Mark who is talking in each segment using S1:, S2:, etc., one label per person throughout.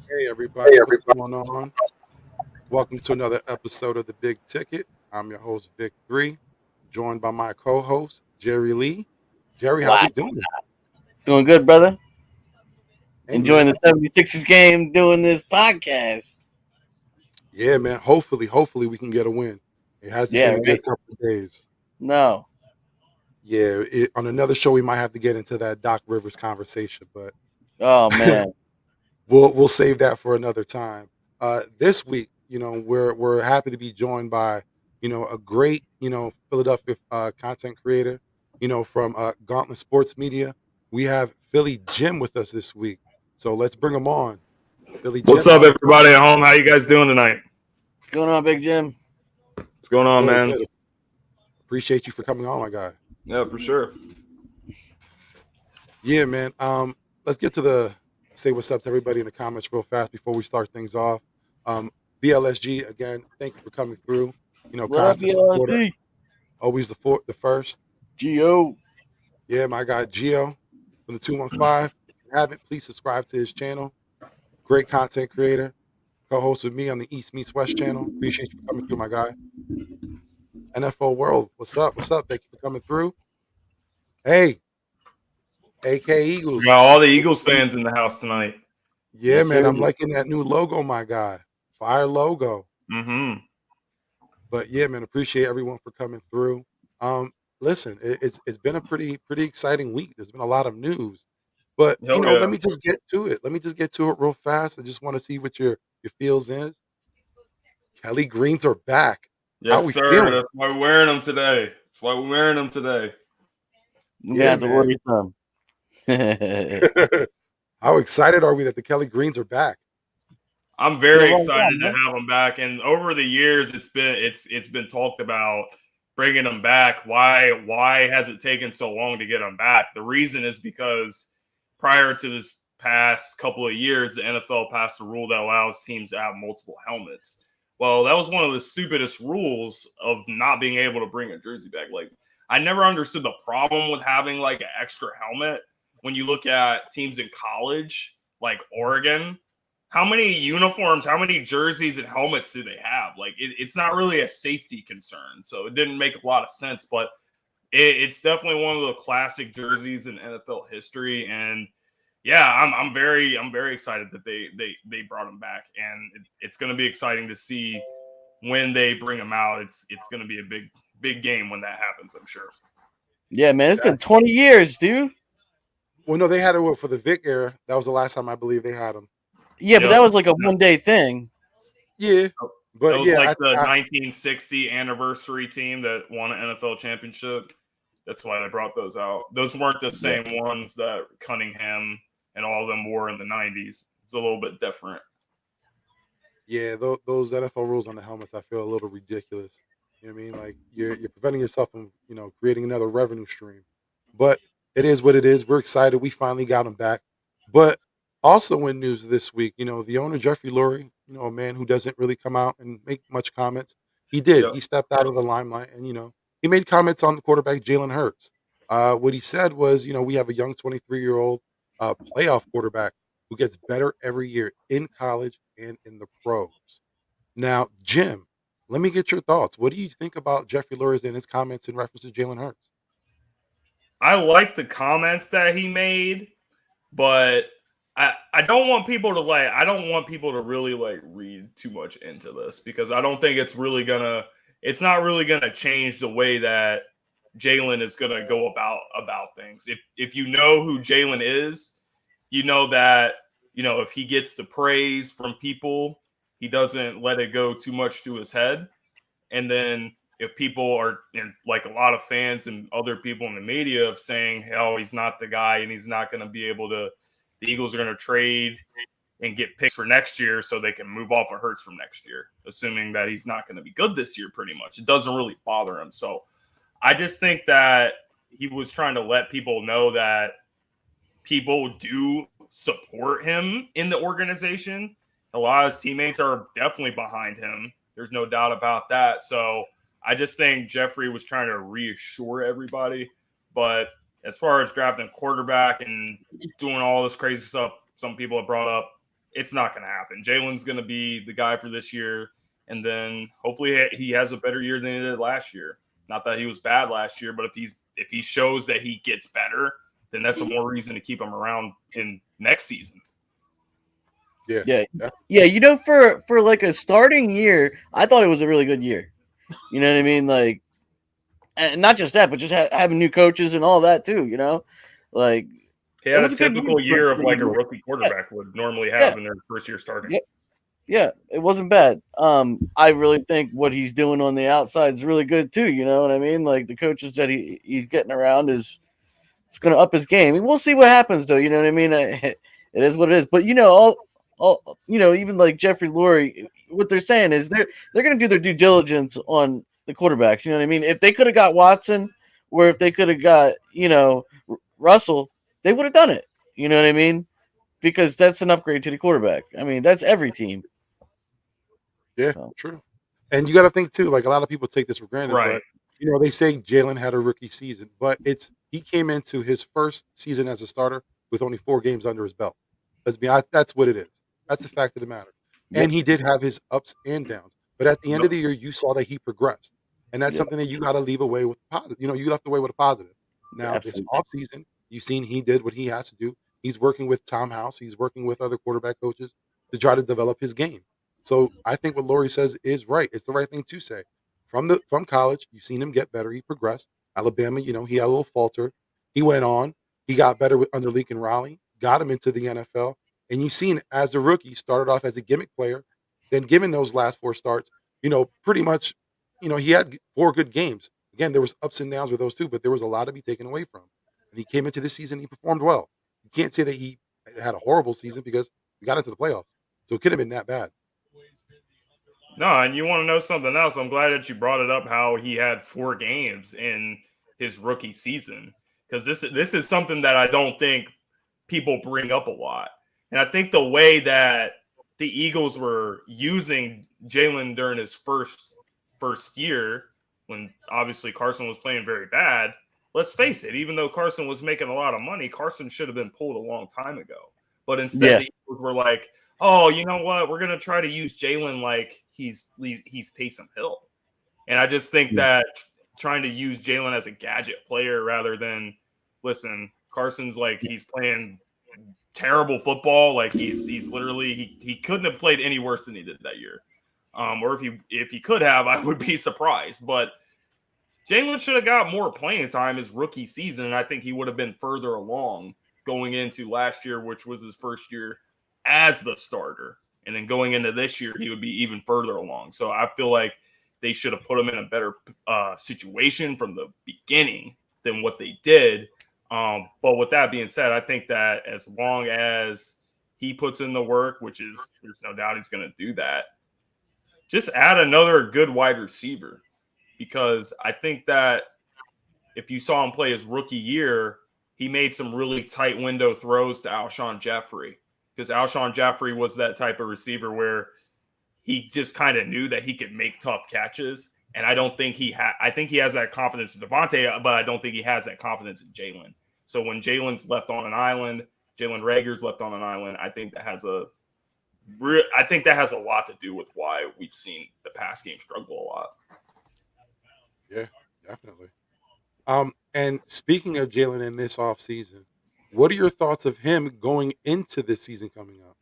S1: Hey everybody, what's going on? Welcome to another episode of the Big Ticket. I'm your host Vic3, joined by my co-host Jerry Lee. Jerry, how
S2: Wow.
S1: we doing?
S2: Doing good, brother.
S1: Hey
S2: Enjoying
S1: man,
S2: the 76ers game, doing this podcast.
S1: yeah man. Hopefully we can get a win. It hasn't
S2: Yeah,
S1: been a good
S2: right?
S1: couple of days.
S2: No.
S1: Yeah, on another show we might have to get into that Doc Rivers conversation, but
S2: Oh, man.
S1: we'll save that for another time. This week, we're happy to be joined by a great Philadelphia content creator, from Gauntlet Sports Media. We have Philly Jim with us this week, so let's bring him on. Philly
S3: What's
S1: Jim,
S3: up,
S1: how's it going?
S3: everybody at home? How you guys doing tonight?
S2: What's going on, Big Jim?
S3: What's going on,
S1: Good,
S3: man?
S1: good. Appreciate you for coming on, my guy.
S3: Yeah, for sure.
S1: Yeah, man. Let's get to the say what's up to everybody in the comments real fast before we start things off. Um, BLSG again, thank you for coming through.
S2: What up,
S1: Constant supporter,
S2: BLC?
S1: always the first.
S2: Geo.
S1: Yeah, my guy Gio from the 215. If you haven't, please subscribe to his channel. Great content creator, co-host with me on the East Meets West channel. Appreciate you for coming through, my guy. NFL World, what's up? What's up? Thank you for coming through. Hey, AK
S3: We
S1: Eagles.
S3: got all the Eagles fans in the house tonight.
S1: Yeah,
S2: Yes,
S1: man,
S2: sir.
S1: I'm liking that new logo, my guy. Fire logo.
S3: Mm-hmm.
S1: But yeah, man, appreciate everyone for coming through. Listen, it's been a pretty exciting week. There's been a lot of news, but
S3: Hell
S1: let
S3: yeah.
S1: me just get to it. Let me just get to it real fast. I just want to see what your feels is. Kelly Greens are back. How
S3: Yes,
S1: we
S3: sir.
S1: feeling?
S3: That's why we're wearing them today. That's why we're wearing them today.
S2: We're going to
S1: Yeah,
S2: have to
S1: man.
S2: order some.
S1: How excited are we that the Kelly Greens are back?
S3: I'm
S2: Been a
S3: very
S2: long
S3: excited
S2: time,
S3: to
S2: man.
S3: have them back. And over the years, it's been talked about bringing them back. Why has it taken so long to get them back? The reason is because prior to this past couple of years, the NFL passed a rule that allows teams to have multiple helmets. Well, that was one of the stupidest rules of not being able to bring a jersey back. Like, I never understood the problem with having like an extra helmet when you look at teams in college, like Oregon. How many uniforms, how many jerseys and helmets do they have? Like, it's not really a safety concern, so it didn't make a lot of sense. But it's definitely one of the classic jerseys in NFL history, and yeah, I'm very excited that they brought him back, and it's going to be exciting to see when they bring him out. It's going to be a big game when that happens, I'm sure.
S2: Yeah, man. It's been
S1: Exactly.
S2: 20 years, dude.
S1: Well, no, they had it for the Vic era. That was the last time I believe they had them.
S2: Yeah, but
S3: Yep.
S2: that was like a one-day thing.
S1: Yeah,
S3: That
S1: but
S3: was like
S1: yeah,
S3: the
S1: I
S3: 1960 anniversary team that won an NFL championship. That's why they brought those out. Those weren't the
S2: Yeah.
S3: same ones that Cunningham and all of them wore in the 90s. It's a little bit different.
S1: yeah, those NFL rules on the helmets, I feel a little ridiculous. You know what I mean? Like you're preventing yourself from creating another revenue stream. But it is what it is. We're excited. We finally got him back. But also in news this week, the owner Jeffrey Lurie, a man who doesn't really come out and make much comments. He did.
S3: Yep.
S1: He stepped out of the limelight and he made comments on the quarterback Jalen Hurts. What he said was, we have a young 23-year-old playoff quarterback who gets better every year in college and in the pros. Now, Jim, let me get your thoughts. What do you think about Jeffrey Lurie and his comments in reference to Jalen Hurts?
S3: I like the comments that he made, but I don't want people to really like read too much into this because I don't think it's not really gonna change the way that Jalen is gonna go about things. If you know who Jalen is, you know that if he gets the praise from people, he doesn't let it go too much to his head. And then if people are and like a lot of fans and other people in the media of saying, "Hell, he's not the guy, and he's not going to be able to," the Eagles are going to trade and get picks for next year so they can move off of Hurts from next year, assuming that he's not going to be good this year. Pretty much, it doesn't really bother him. So I just think that he was trying to let people know that people do support him in the organization. A lot of his teammates are definitely behind him. There's no doubt about that. So I just think Jeffrey was trying to reassure everybody. But as far as drafting a quarterback and doing all this crazy stuff some people have brought up, it's not going to happen. Jalen's going to be the guy for this year, and then hopefully he has a better year than he did last year. Not that he was bad last year, but if he shows that he gets better, then that's a more reason to keep him around in next season.
S2: Yeah. You know, for like a starting year, I thought it was a really good year. You know what I mean? Like, and not just that, but just having new coaches and all that too. You know, like
S3: he had
S2: it was
S3: a typical year of like a rookie quarterback would normally have in their first year starting.
S2: Yeah, it wasn't bad. I really think what he's doing on the outside is really good too. You know what I mean? Like the coaches that he's getting around it's going to up his game. We'll see what happens though. You know what I mean? It is what it is. But you know, all you know, even like Jeffrey Lurie, what they're saying is they're going to do their due diligence on the quarterbacks. You know what I mean? If they could have got Watson, or if they could have got Russell, they would have done it. You know what I mean? Because that's an upgrade to the quarterback. I mean, that's every team.
S1: Yeah, true. And you got to think too. Like a lot of people take this for granted,
S3: right?
S1: But they say Jalen had a rookie season, but he came into his first season as a starter with only 4 games under his belt. Let's be honest, that's what it is. That's the fact of the matter. Yep. And he did have his ups and downs, but at the end of the year, you saw that he progressed, and that's something that you got to leave away with positive. You left away with a positive. Now this off season, you've seen he did what he has to do. He's working with Tom House. He's working with other quarterback coaches to try to develop his game. So I think what Lurie says is right. It's the right thing to say. From college, you've seen him get better. He progressed. Alabama, he had a little falter. He went on. He got better under Lincoln Riley, got him into the NFL. And you've seen as a rookie, started off as a gimmick player. Then given those last 4 starts, pretty much, he had 4 good games. Again, there was ups and downs with those 2, but there was a lot to be taken away from. And he came into this season, he performed well. You can't say that he had a horrible season because we got into the playoffs. So it could have been that bad.
S3: No, and you want to know something else? I'm glad that you brought it up. How he had 4 games in his rookie season, because this is something that I don't think people bring up a lot. And I think the way that the Eagles were using Jalen during his first year, when obviously Carson was playing very bad. Let's face it, even though Carson was making a lot of money, Carson should have been pulled a long time ago. But instead, the Eagles were like, oh, you know what? We're going to try to use Jalen like he's Taysom Hill. And I just think that trying to use Jalen as a gadget player rather than, listen, Carson's like he's playing terrible football. Like he's literally he couldn't have played any worse than he did that year. Or if he could have, I would be surprised. But Jalen should have got more playing time his rookie season, and I think he would have been further along going into last year, which was his first year as the starter. And then going into this year, he would be even further along. So I feel like they should have put him in a better situation from the beginning than what they did. But with that being said, I think that as long as he puts in the work, which is there's no doubt he's going to do that, just add another good wide receiver. Because I think that if you saw him play his rookie year, he made some really tight window throws to Alshon Jeffrey. Because Alshon Jeffrey was that type of receiver where he just kind of knew that he could make tough catches. And I don't think I think he has that confidence in Davonte, but I don't think he has that confidence in Jalen. So when Jalen's left on an island, Jalen Reagor's left on an island, I think that has a lot to do with why we've seen the pass game struggle a lot.
S1: Yeah, definitely. And speaking of Jalen in this offseason, what are your thoughts of him going into this season coming up?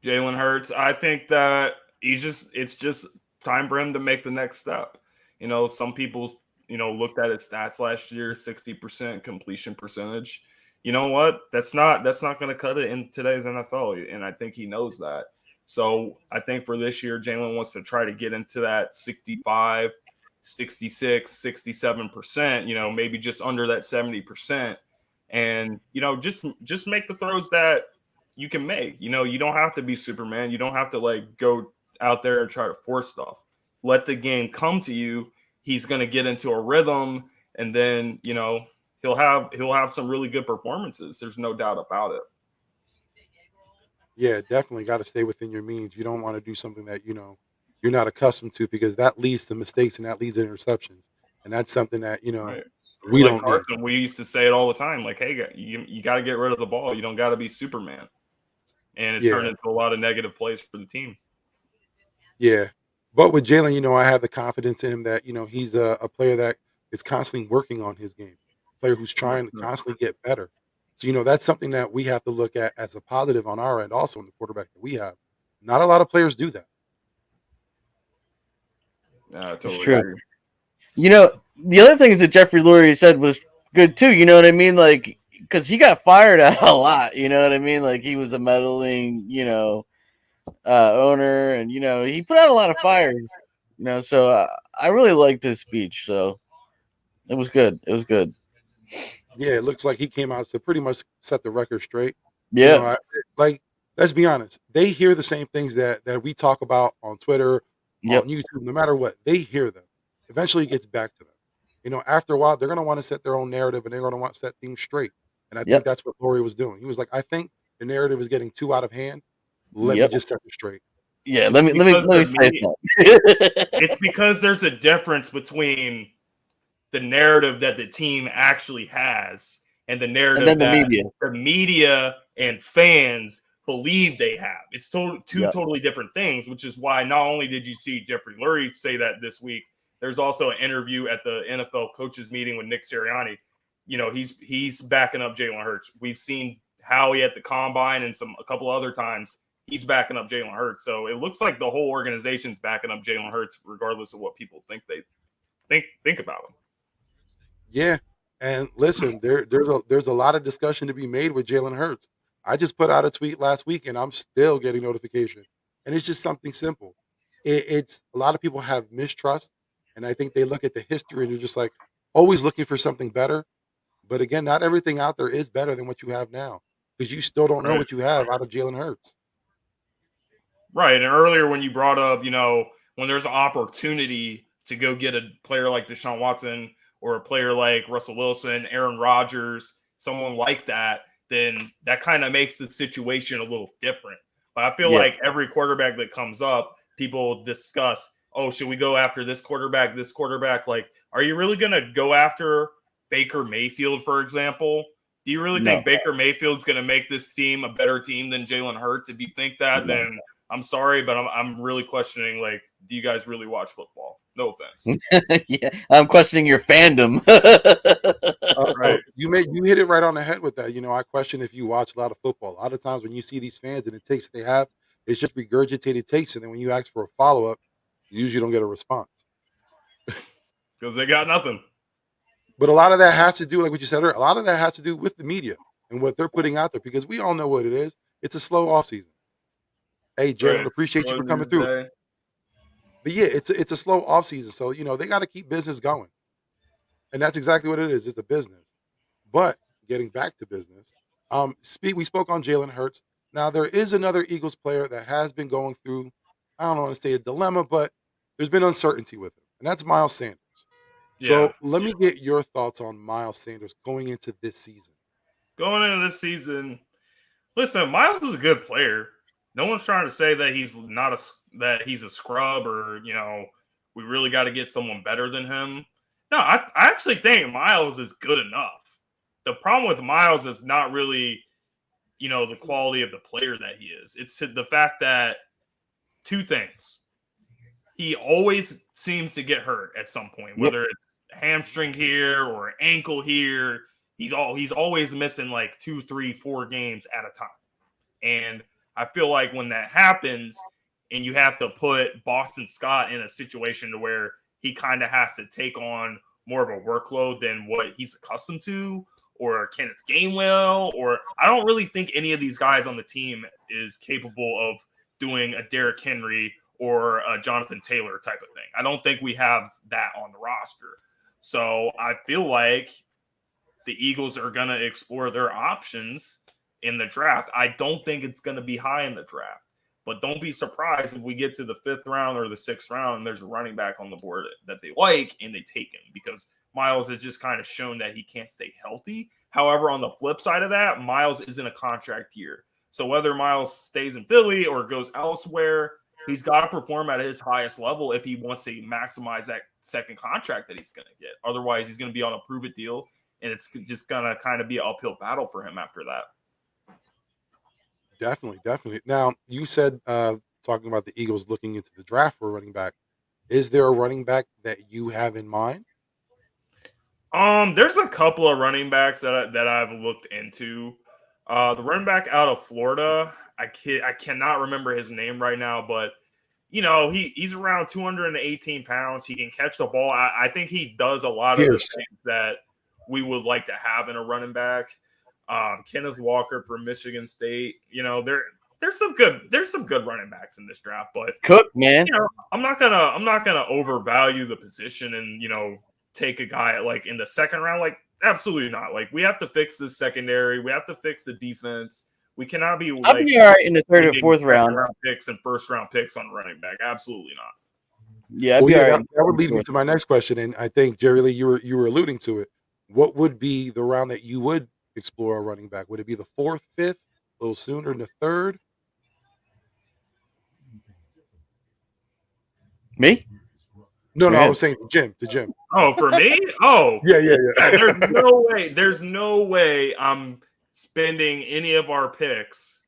S3: Jalen Hurts, I think that it's just time for him to make the next step. Some people, looked at his stats last year, 60% completion percentage. You know what? That's not going to cut it in today's NFL, and I think he knows that. So I think for this year, Jalen wants to try to get into that 65, 66, 67%, maybe just under that 70%. And, just make the throws that you can make. You don't have to be Superman. You don't have to go out there and try to force stuff. Let the game come to you. He's going to get into a rhythm, and then, he'll have some really good performances. There's no doubt about it.
S1: Yeah, definitely got to stay within your means. You don't want to do something that, you're not accustomed to, because that leads to mistakes and that leads to interceptions. And that's something that,
S3: right.
S1: We don't Carson,
S3: need. We used to say it all the time. Like, hey, you got to get rid of the ball. You don't got to be Superman. and it turned
S1: Yeah,
S3: into a lot of negative plays for the team.
S1: yeah. But with Jalen, I have the confidence in him that he's a player that is constantly working on his game, player who's trying to
S3: 100%.
S1: constantly get better. So that's something that we have to look at as a positive on our end, also in the quarterback that we have. Not a lot of players do that.
S3: Yeah, I
S2: It's
S3: totally
S2: true.
S3: agree.
S2: The other things that Jeffrey Lurie said was good too. You know what I mean? Like, because he got fired at a lot. You know what I mean? Like, he was a meddling, owner, and he put out a lot of fires. So I really liked his speech. So it was good. It was good.
S1: Yeah, it looks like he came out to pretty much set the record straight.
S2: Yeah.
S1: Like, let's be honest, they hear the same things that we talk about on Twitter, on
S2: Yep.
S1: YouTube. No matter what, they hear them. Eventually, it gets back to them. After a while, they're going to want to set their own narrative, and they're going to want to set things straight. And I think
S2: Yep.
S1: that's what Laurie was doing. He was like, "I think the narrative is getting too out of hand. Let me
S2: Yep.
S1: just set it straight."
S2: Yeah.
S3: It's because
S2: Let
S3: the
S2: me say
S3: media.
S2: that.
S3: It's because there's a difference between the narrative that the team actually has and the
S2: And
S3: narrative
S2: then the
S3: that
S2: media.
S3: the media and fans believe they have. It's two
S2: Yep.
S3: totally different things, which is why not only did you see Jeffrey Lurie say that this week, there's also an interview at the NFL coaches meeting with Nick Sirianni. He's backing up Jalen Hurts. We've seen Howie at the combine and a couple other times. He's backing up Jalen Hurts. So it looks like the whole organization's backing up Jalen Hurts, regardless of what people think think about him.
S1: Yeah, and listen, there's a lot of discussion to be made with Jalen Hurts. I just put out a tweet last week, and I'm still getting notification, and it's just something simple. It's a lot of people have mistrust, and I think they look at the history and they're just like always looking for something better. But again, not everything out there is better than what you have now because you still don't know
S3: Right.
S1: what you have out of Jalen Hurts.
S3: Right. And earlier when you brought up, when there's an opportunity to go get a player like Deshaun Watson or a player like Russell Wilson, Aaron Rodgers, someone like that, then that kind of makes the situation a little different. But I feel
S2: Yeah.
S3: like every quarterback that comes up, people discuss, oh, should we go after this quarterback, this quarterback? Like, are you really going to go after Baker Mayfield, for example? Do you really
S2: No.
S3: think Baker Mayfield's going to make this team a better team than Jalen Hurts? If you think that,
S2: No.
S3: then I'm sorry, but I'm really questioning, like, do you guys really watch football? No offense.
S2: Yeah. I'm questioning your fandom.
S3: Right.
S1: You hit it right on the head with that. I question if you watch a lot of football. A lot of times when you see these fans and the takes that they have, it's just regurgitated takes, and then when you ask for a follow up, you usually don't get a response.
S3: Because they got nothing.
S1: But a lot of that has to do, like what you said earlier, a lot of that has to do with the media and what they're putting out there because we all know what it is. It's a slow off season. Hey,
S3: Right.
S1: Jalen, appreciate you for coming
S3: Closing
S1: through.
S3: today.
S1: But yeah, it's a slow off season, so they got to keep business going, and that's exactly what it is. It's a business. But getting back to business, we spoke on Jalen Hurts. Now there is another Eagles player that has been going through, I don't want to say a dilemma, but there's been uncertainty with him, and that's Miles Sanders.
S3: Yeah.
S1: So let me get your thoughts on Miles Sanders going into this season.
S3: Going into this season, listen, Miles is a good player. No one's trying to say that that he's a scrub or we really got to get someone better than him. No, I actually think Miles is good enough. The problem with Miles is not really the quality of the player that he is. It's the fact that two things. He always seems to get hurt at some point,
S2: Yep.
S3: whether it's hamstring here or ankle here. He's always missing like 2, 3, 4 games at a time. And I feel like when that happens and you have to put Boston Scott in a situation to where he kind of has to take on more of a workload than what he's accustomed to, or Kenneth Gainwell, or I don't really think any of these guys on the team is capable of doing a Derrick Henry or a Jonathan Taylor type of thing. I don't think we have that on the roster. So I feel like the Eagles are going to explore their options in the draft. I don't think it's going to be high in the draft, but don't be surprised if we get to the 5th round or the 6th round and there's a running back on the board that they like and they take him, because Miles has just kind of shown that he can't stay healthy. However, on the flip side of that, Miles is in a contract year. So whether Miles stays in Philly or goes elsewhere, he's got to perform at his highest level if he wants to maximize that second contract that he's going to get. Otherwise, he's going to be on a prove-it deal, and it's just going to kind of be an uphill battle for him after that.
S1: Definitely, definitely. Now, you said talking about the Eagles looking into the draft for a running back. Is there a running back that you have in mind?
S3: There's a couple of running backs that I've looked into. The running back out of Florida, I cannot remember his name right now, but he's around 218 pounds. He can catch the ball. I think he does a lot of the
S1: Pierce.
S3: things that we would like to have in a running back. Kenneth Walker from Michigan State. There's some good running backs in this draft, but
S2: Cook, man.
S3: I'm not gonna overvalue the position and take a guy like in the second round. Like, absolutely not. Like, we have to fix this secondary. We have to fix the defense. We cannot be
S2: I'll
S3: like
S2: be all right in the third or fourth round.
S3: round picks and first round picks on running back. Absolutely not.
S2: Yeah, I'd
S1: Well,
S2: be
S1: yeah,
S2: all right.
S1: that would lead me to my next question, and I think Jerrylee, you were alluding to it. What would be the round that you would explore a running back? Would it be the fourth, fifth, a little sooner in the third?
S2: Me?
S1: No, no, I
S2: Man.
S1: was saying to Jim, to Jim.
S3: Oh, for me? Oh,
S1: Yeah, yeah,
S3: yeah.
S1: yeah.
S3: There's no way I'm spending any of our picks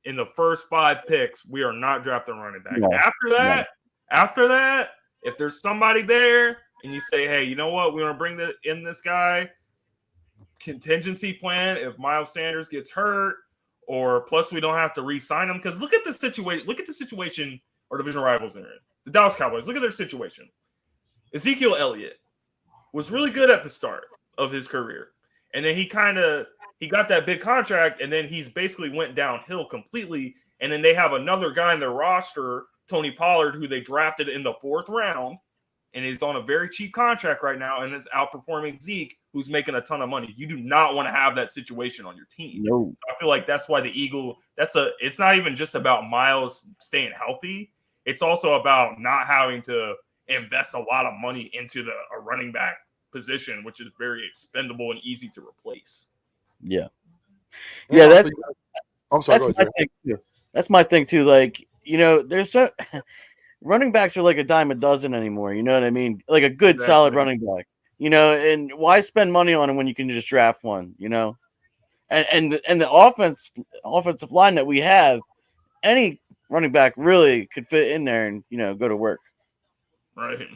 S3: in the first 5 picks. We are not drafting running back.
S2: No,
S3: After that, if there's somebody there and you say, hey, you know what, we want to bring in this guy, contingency plan if Miles Sanders gets hurt, or plus we don't have to re-sign him. Because look at the situation our division rivals are in. The Dallas Cowboys. Look at their situation. Ezekiel Elliott was really good at the start of his career, and then he got that big contract, and then he's basically went downhill completely. And then they have another guy in their roster, Tony Pollard, who they drafted in the 4th round, and he's on a very cheap contract right now, and is outperforming Zeke, who's making a ton of money. You do not want to have that situation on your team.
S2: No.
S3: I feel like that's why the Eagle. It's not even just about Miles staying healthy. It's also about not having to invest a lot of money into a running back position, which is very expendable and easy to replace.
S2: Yeah.
S1: And
S2: Yeah,
S1: also, I'm sorry.
S2: that's
S1: Go
S2: my
S1: ahead,
S2: thing too. That's my thing too. Like, there's so running backs are like a dime a dozen anymore. You know what I mean? Like a good, solid running back. And why spend money on him when you can just draft one? And the offensive line that we have, any running back really could fit in there and go to work.
S3: Right.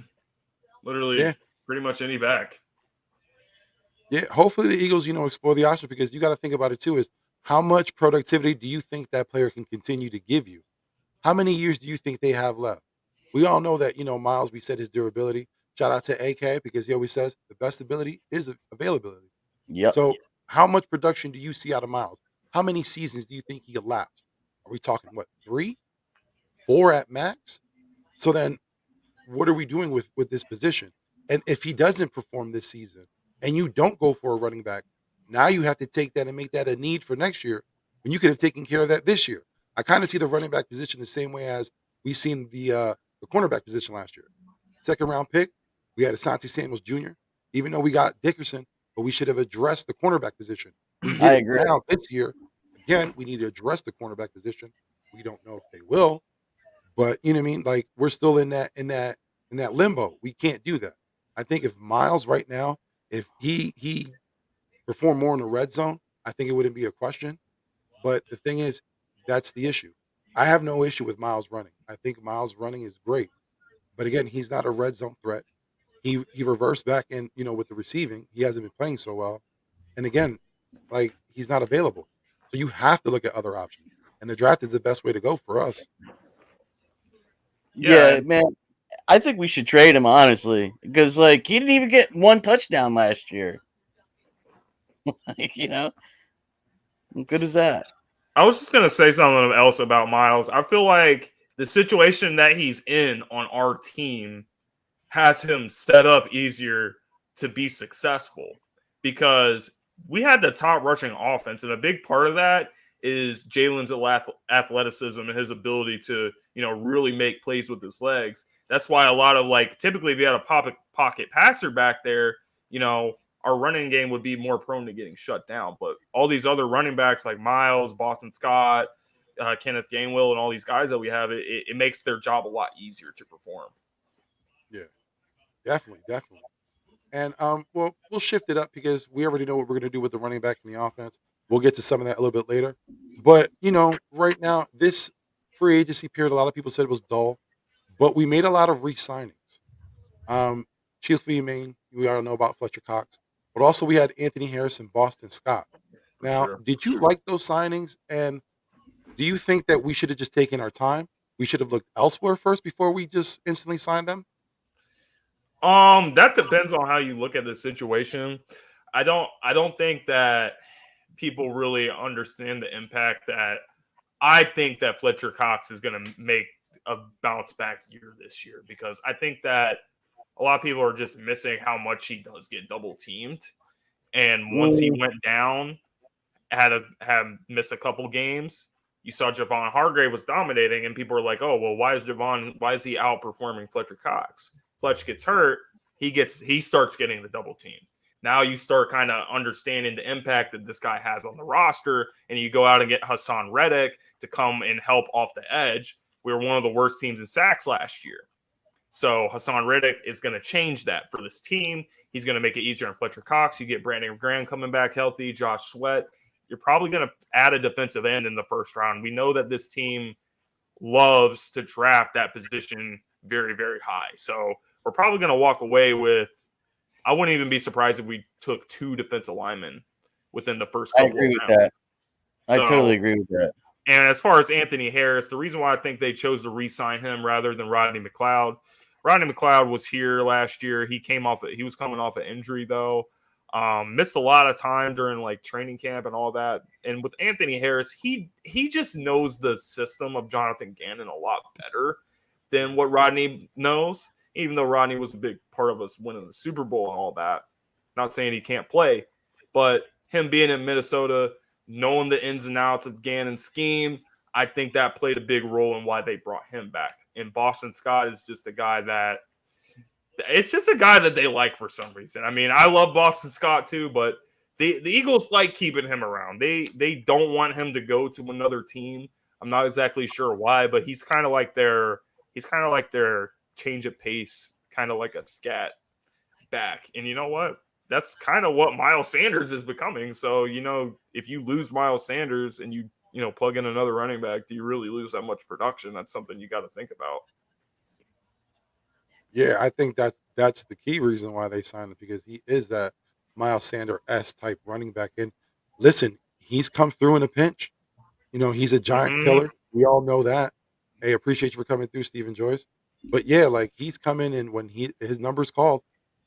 S3: Literally, pretty much any back.
S1: Yeah, hopefully the Eagles, explore the option, because you got to think about it too. Is how much productivity do you think that player can continue to give you? How many years do you think they have left? We all know that, Miles, we said his durability. Shout out to AK, because he always says the best ability is availability.
S2: Yep.
S1: So how much production do you see out of Miles? How many seasons do you think he could last? Are we talking, what, 3, 4 at max? So then what are we doing with this position? And if he doesn't perform this season and you don't go for a running back, now you have to take that and make that a need for next year when you could have taken care of that this year. I kind of see the running back position the same way as we seen the cornerback position last year. Second round pick, we had Asante Samuels Jr. Even though we got Dickerson, but we should have addressed the cornerback position. We did
S2: I
S1: it
S2: agree.
S1: now this year. Again, we need to address the cornerback position. We don't know if they will, but you know what I mean? Like, we're still in that limbo. We can't do that. I think if Miles right now, if he performed more in the red zone, I think it wouldn't be a question. But the thing is, that's the issue. I have no issue with Miles running. I think Miles running is great. But again, he's not a red zone threat. He reversed back in, with the receiving. He hasn't been playing so well. And again, like, he's not available. So you have to look at other options. And the draft is the best way to go for us.
S2: Yeah, man. I think we should trade him, honestly, because he didn't even get 1 touchdown last year. How good is that?
S3: I was just gonna say something else about Miles. I feel like the situation that he's in on our team has him set up easier to be successful, because we had the top rushing offense, and a big part of that is Jalen's athleticism and his ability to, really make plays with his legs. That's why a lot of, typically if you had a pocket passer back there, our running game would be more prone to getting shut down. But all these other running backs like Miles, Boston Scott, Kenneth Gainwell, and all these guys that we have, it makes their job a lot easier to perform.
S1: Yeah, definitely. And well, we'll shift it up because we already know what we're going to do with the running back in the offense. We'll get to some of that a little bit later. But right now, this free agency period, a lot of people said it was dull, but we made a lot of re-signings. Chiefly, Maine, we all know about Fletcher Cox, but also we had Anthony Harris and Boston Scott.
S3: For
S1: Now,
S3: sure.
S1: did you like those signings? And do you think that we should have just taken our time? We should have looked elsewhere first before we just instantly signed them?
S3: That depends on how you look at the situation. I don't think that people really understand the impact that I think that Fletcher Cox is going to make a bounce back year this year, because I think that a lot of people are just missing how much he does get double teamed. And once he
S2: Mm,
S3: went down, had missed a couple games, you saw Javon Hargrave was dominating, and people were like, "Oh, well, why is he outperforming Fletcher Cox?" Fletch gets hurt, he starts getting the double team. Now you start kind of understanding the impact that this guy has on the roster, and you go out and get Hassan Reddick to come and help off the edge. We were one of the worst teams in sacks last year. So Hassan Reddick is going to change that for this team. He's going to make it easier on Fletcher Cox. You get Brandon Graham coming back healthy, Josh Sweat. You're probably going to add a defensive end in the first round. We know that this team loves to draft that position very, very high. So we're probably going to walk away with, I wouldn't even be surprised if we took 2 defensive linemen within the first
S2: I
S3: couple of
S2: agree with
S3: rounds.
S2: that. I
S3: So,
S2: totally agree with that.
S3: and as far as Anthony Harris, the reason why I think they chose to re-sign him rather than Rodney McLeod. Rodney McLeod was here last year. He was coming off an injury though. Missed a lot of time during like training camp and all that. And with Anthony Harris, he just knows the system of Jonathan Gannon a lot better than what Rodney knows. Even though Rodney was a big part of us winning the Super Bowl and all that. Not saying he can't play, but him being in Minnesota, knowing the ins and outs of Gannon's scheme, I think that played a big role in why they brought him back. And Boston Scott is just a guy that they like for some reason. I mean, I love Boston Scott too, but the Eagles like keeping him around. They don't want him to go to another team. I'm not exactly sure why, but he's kind of like their change of pace, kind of like a scat back. And you know what? That's kind of what Miles Sanders is becoming. So, if you lose Miles Sanders and you plug in another running back, do you really lose that much production? That's something you got to think about.
S1: Yeah, I think that's the key reason why they signed him because he is that Miles Sanders S type running back. And listen, he's come through in a pinch. He's a giant
S3: Mm-hmm.
S1: killer. We all know that. Hey, appreciate you for coming through, Stephen Joyce. But yeah, like he's come in and when his number's called,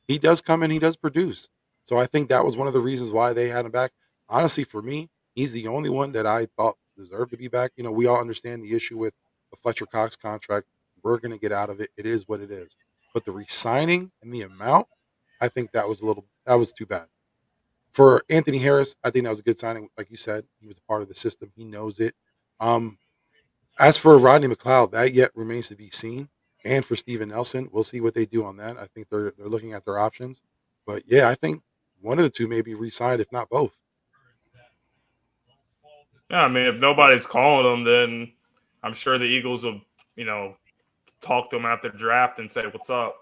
S1: he does come in, he does produce. So I think that was one of the reasons why they had him back. Honestly, for me, he's the only one that I thought deserved to be back. We all understand the issue with the Fletcher Cox contract. We're gonna get out of it. It is what it is. But the resigning and the amount, I think that was too bad. For Anthony Harris, I think that was a good signing. Like you said, he was a part of the system. He knows it. Um, as for Rodney McLeod, that yet remains to be seen. And for Steven Nelson, we'll see what they do on that. I think they're looking at their options. But yeah, I think one of the two may be re-signed, if not both.
S3: Yeah, I mean, if nobody's calling them, then I'm sure the Eagles will, you know, talk to them after the draft and say, "What's up?"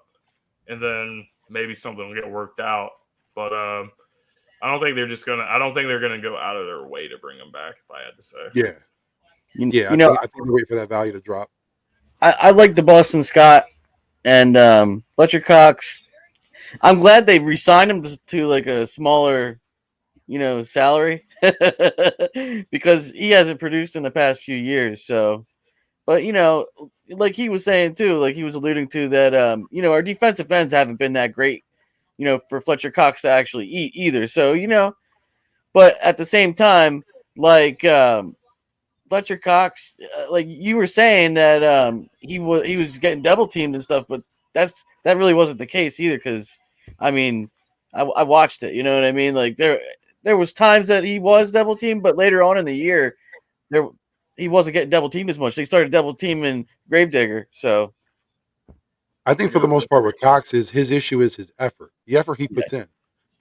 S3: And then maybe something will get worked out. But I don't think they're gonna go out of their way to bring him back. If I had to say.
S1: Yeah,
S2: You,
S1: yeah.
S2: you
S1: I
S2: know,
S1: think I think we wait for that value to drop.
S2: I like the Boston Scott and Fletcher Cox. I'm glad they re-signed him to like a smaller, salary because he hasn't produced in the past few years. So, but like he was saying too, like he was alluding to that, our defensive ends haven't been that great, for Fletcher Cox to actually eat either. So, but at the same time, like Fletcher Cox, like you were saying that he was getting double teamed and stuff, but that really wasn't the case either. Because I mean, I watched it. You know what I mean? Like there was times that he was double teamed, but later on in the year, there he wasn't getting double teamed as much. They started double teaming Gravedigger. So
S1: I think
S3: I
S1: for the
S3: got you.
S1: most part with Cox is his issue is his effort, the effort he
S2: yeah,
S1: puts in.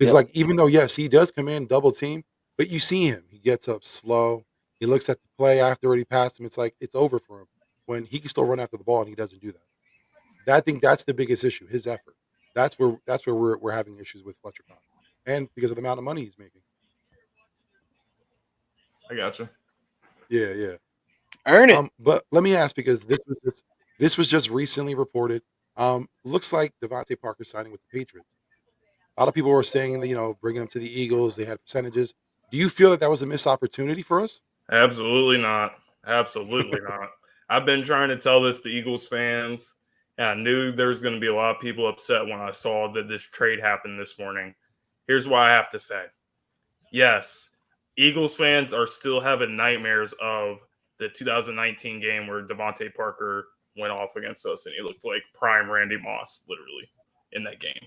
S1: It's
S2: yep,
S1: like even though yes he does come in double team, but you see him, he gets up slow. He looks at the play after already passed him. It's like it's over for him when he can still run after the ball and he doesn't do that. I think that's the biggest issue, his effort. That's where we're having issues with Fletcher Cox, and because of the amount of money he's making.
S3: I got you.
S1: Yeah.
S2: Earn it.
S1: But let me ask because this was just recently reported. Looks like Devontae Parker signing with the Patriots. A lot of people were saying that bringing him to the Eagles, they had percentages. Do you feel that that was a missed opportunity for us?
S3: Absolutely not. Absolutely not. I've been trying to tell this to Eagles fans, and I knew there was going to be a lot of people upset when I saw that this trade happened this morning. Here's what I have to say. Yes, Eagles fans are still having nightmares of the 2019 game where Devontae Parker went off against us and he looked like prime Randy Moss, literally, in that game.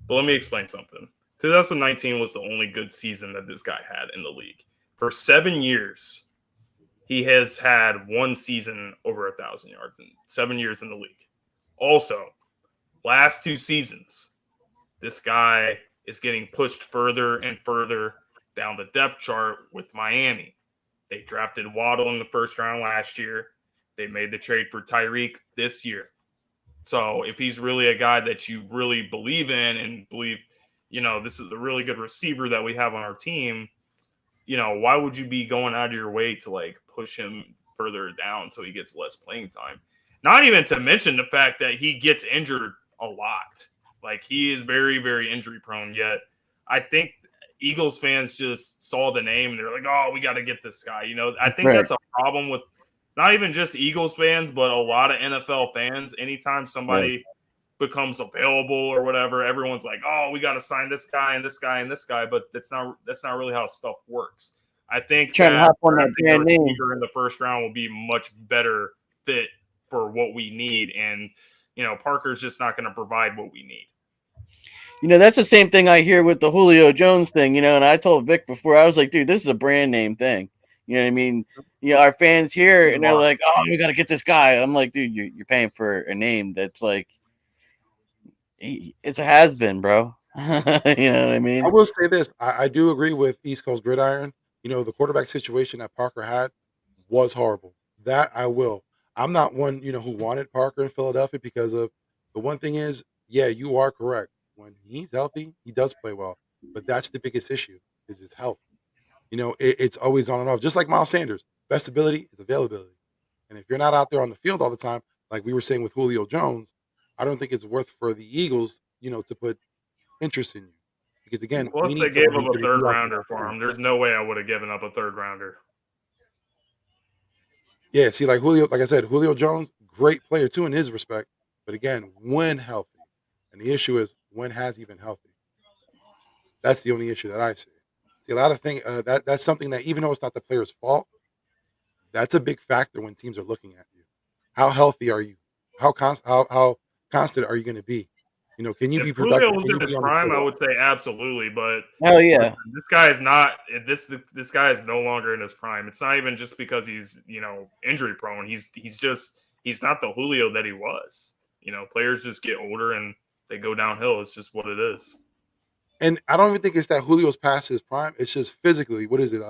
S3: But let me explain something. 2019 was the only good season that this guy had in the league. For 7 years, he has had one season over 1,000 yards in 7 years in the league. Also, last 2 seasons, this guy is getting pushed further and further down the depth chart with Miami. They drafted Waddle in the first round last year. They made the trade for Tyreek this year. So if he's really a guy that you really believe in and believe, this is a really good receiver that we have on our team, why would you be going out of your way to like push him further down so he gets less playing time? Not even to mention the fact that he gets injured a lot. Like he is very, very injury prone. Yet I think Eagles fans just saw the name and they're like, "Oh, we got to get this guy." I think
S2: Right.
S3: that's a problem with not even just Eagles fans, but a lot of NFL fans. Anytime somebody becomes available or whatever, everyone's like, "Oh, we got to sign this guy and this guy and this guy," but that's not really how stuff works. I think
S2: Trying to
S3: that
S2: hop on that
S3: drafting a
S2: brand name.
S3: receiver in the first round will be much better fit for what we need, and Parker's just not going to provide what we need.
S2: That's the same thing I hear with the Julio Jones thing, and I told Vic before, I was like, dude, this is a brand name thing. You know what I mean? Our fans here, and they're like, oh, we got to get this guy. I'm like, dude, you're paying for a name that's like, it's a has-been, bro. You know what I mean?
S1: I will say this: I do agree with East Coast Gridiron. The quarterback situation that Parker had was horrible. That I will. I'm not one who wanted Parker in Philadelphia because of the one thing is, yeah, you are correct. When he's healthy, he does play well, but that's the biggest issue is his health. It's always on and off. Just like Miles Sanders, best ability is availability. And if you're not out there on the field all the time, like we were saying with Julio Jones, I don't think it's worth for the Eagles, to put interest in you. Because again, we
S3: Plus, they
S1: need
S3: gave
S1: someone
S3: up
S1: who's
S3: a
S1: going to
S3: third
S1: be out there
S3: rounder
S1: on the
S3: for
S1: field.
S3: him. There's no way I would have given up a third rounder.
S1: Yeah, see, like Julio, like I said, Julio Jones, great player too in his respect. But again, when healthy, and the issue is when has he been healthy? That's the only issue that I see. See, a lot of things that's something that even though it's not the player's fault, that's a big factor when teams are looking at you. How healthy are you? How constant are you going to be? Can you
S3: If
S1: be
S3: Julio
S1: productive?
S3: was
S1: Can you
S3: in
S1: be
S3: his
S1: on the
S3: prime,
S1: field
S3: I
S1: all
S3: would say absolutely. But
S2: Hell yeah.
S3: this guy is not. This guy is no longer in his prime. It's not even just because he's injury prone. He's not the Julio that he was. Players just get older and they go downhill. It's just what it is.
S1: And I don't even think it's that Julio's past his prime. It's just physically. What is it?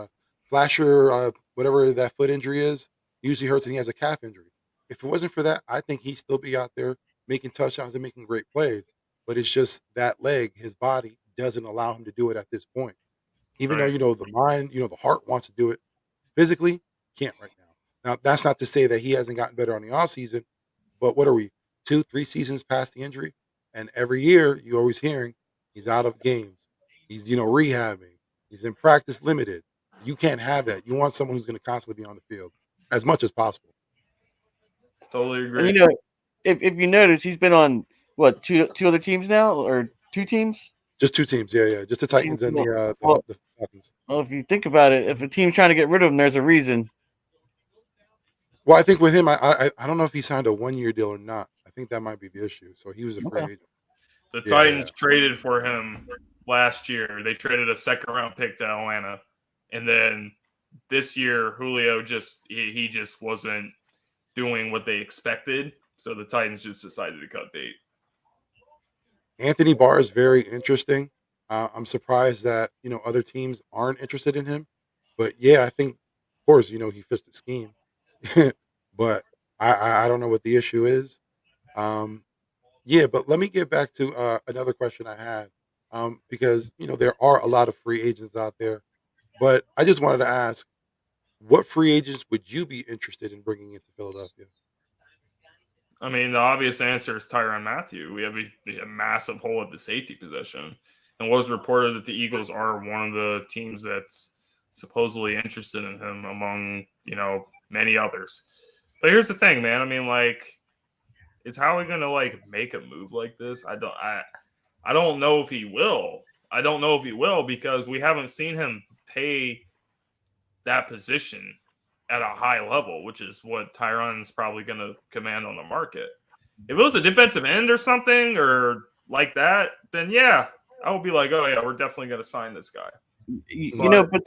S1: Flasher, whatever that foot injury is, usually hurts and he has a calf injury. If it wasn't for that, I think he'd still be out there making touchdowns and making great plays. But it's just that leg, his body doesn't allow him to do it at this point. Even though,
S3: Right.
S1: the mind, the heart wants to do it physically, can't right now. Now, that's not to say that he hasn't gotten better on the offseason, but what are we, 2, 3 seasons past the injury? And every year you're always hearing he's out of games. He's, rehabbing. He's in practice limited. You can't have that. You want someone who's going to constantly be on the field as much as possible.
S3: Totally
S2: And
S3: agree.
S2: if you notice, he's been on what two other teams now, or two teams?
S1: Just 2 teams, yeah. Just the Titans and
S2: Well,
S1: the Falcons.
S2: well, if you think about it, if a team's trying to get rid of him, there's a reason.
S1: Well, I think with him, I don't know if he signed a 1 year deal or not. I think that might be the issue. So he was a free
S2: Okay.
S1: agent.
S3: The
S1: Yeah.
S3: Titans traded for him last year. They traded a second round pick to Atlanta, and then this year Julio he just wasn't doing what they expected. So the Titans just decided to cut bait.
S1: Anthony Barr is very interesting. I'm surprised that other teams aren't interested in him. But yeah, I think, of course, he fits the scheme. But I don't know what the issue is. Um, yeah, but let me get back to another question I had because there are a lot of free agents out there. But I just wanted to ask, what free agents would you be interested in bringing into Philadelphia?
S3: I mean, the obvious answer is Tyrann Mathieu. We have a massive hole at the safety position. And it was reported that the Eagles are one of the teams that's supposedly interested in him among, many others. But here's the thing, man. I mean, like, is Howie gonna make a move like this? I don't know if he will. I don't know if he will because we haven't seen him pay that position at a high level, which is what Tyrann's probably going to command on the market. If it was a defensive end or something or like that, then yeah, I would be like, oh yeah, we're definitely going to sign this guy.
S2: But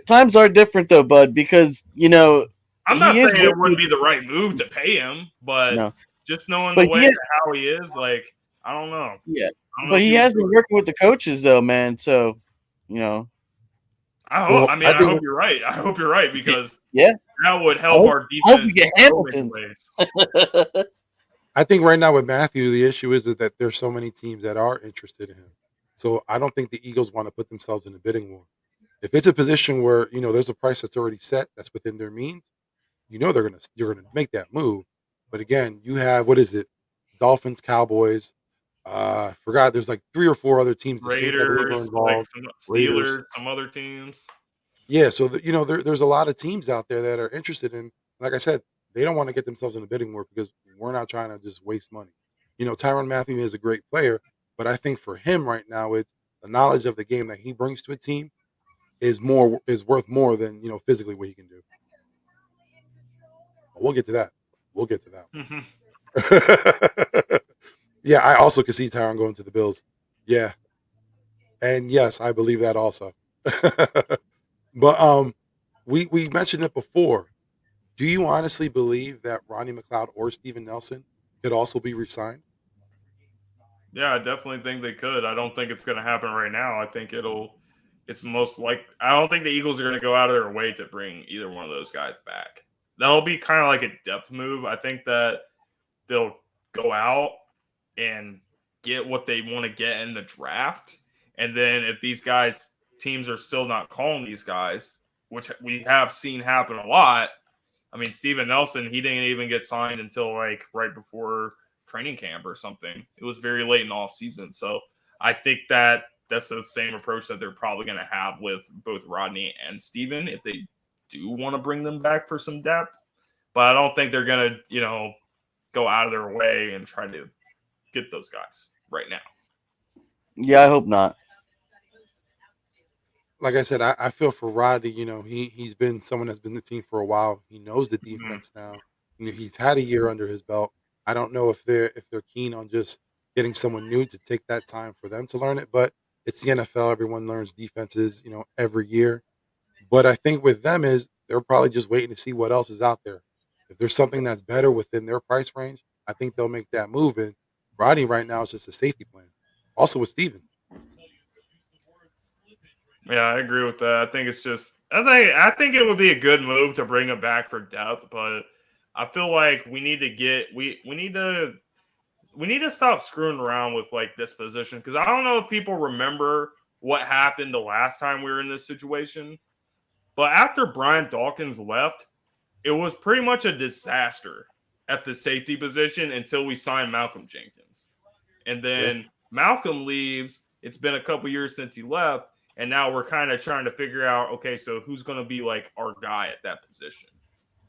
S2: times are different though, bud, because
S3: I'm not saying it wouldn't be the right move to pay him, but just knowing the way how he is, I don't know.
S2: Yeah, but he has been working with the coaches though, man. So,
S3: I hope you're right. I hope you're right because that would help our defense.
S2: I hope we get Hamilton.
S1: I think right now with Mathieu, the issue is that there's so many teams that are interested in him. So I don't think the Eagles want to put themselves in a bidding war. If it's a position where there's a price that's already set, that's within their means, you're gonna make that move. But again, you have Dolphins, Cowboys. Forgot there's like 3 or 4 other teams. The
S3: Raiders,
S1: Saints, I believe, are involved.
S3: Steelers, some other teams.
S1: Yeah, so there's a lot of teams out there that are interested in. Like I said, they don't want to get themselves in a bidding war because we're not trying to just waste money. Tyrann Mathieu is a great player, but I think for him right now, it's the knowledge of the game that he brings to a team is worth more than physically what he can do. But we'll get to that. Yeah, I also could see Tyrann going to the Bills. Yeah, and yes, I believe that also. But we mentioned it before. Do you honestly believe that Ronnie McLeod or Steven Nelson could also be re-signed?
S3: Yeah, I definitely think they could. I don't think it's going to happen right now. I think it's most like, I don't think the Eagles are going to go out of their way to bring either one of those guys back. That'll be kind of like a depth move. I think that they'll go out and get what they want to get in the draft. And then if these teams are still not calling these guys, which we have seen happen a lot. I mean, Steven Nelson, he didn't even get signed until right before training camp or something. It was very late in the off season. So I think that that's the same approach that they're probably going to have with both Rodney and Steven if they do want to bring them back for some depth. But I don't think they're going to, go out of their way and try to get those guys right now.
S2: Yeah, I hope not.
S1: Like I said, I feel for Rodney. He's been someone that's been the team for a while. He knows the defense now. He's had a year under his belt. I don't know if they're keen on just getting someone new to take that time for them to learn it. But it's the NFL. Everyone learns defenses, every year. But I think with them is they're probably just waiting to see what else is out there. If there's something that's better within their price range, I think they'll make that move. And Rodney right now is just a safety plan. Also with Steven.
S3: Yeah, I agree with that. I think it's just I think it would be a good move to bring him back for depth, but I feel like we need to stop screwing around with this position because I don't know if people remember what happened the last time we were in this situation. But after Brian Dawkins left, it was pretty much a disaster at the safety position until we signed Malcolm Jenkins. And then Malcolm leaves. It's been a couple years since he left. And now we're kind of trying to figure out, okay, so who's going to be our guy at that position?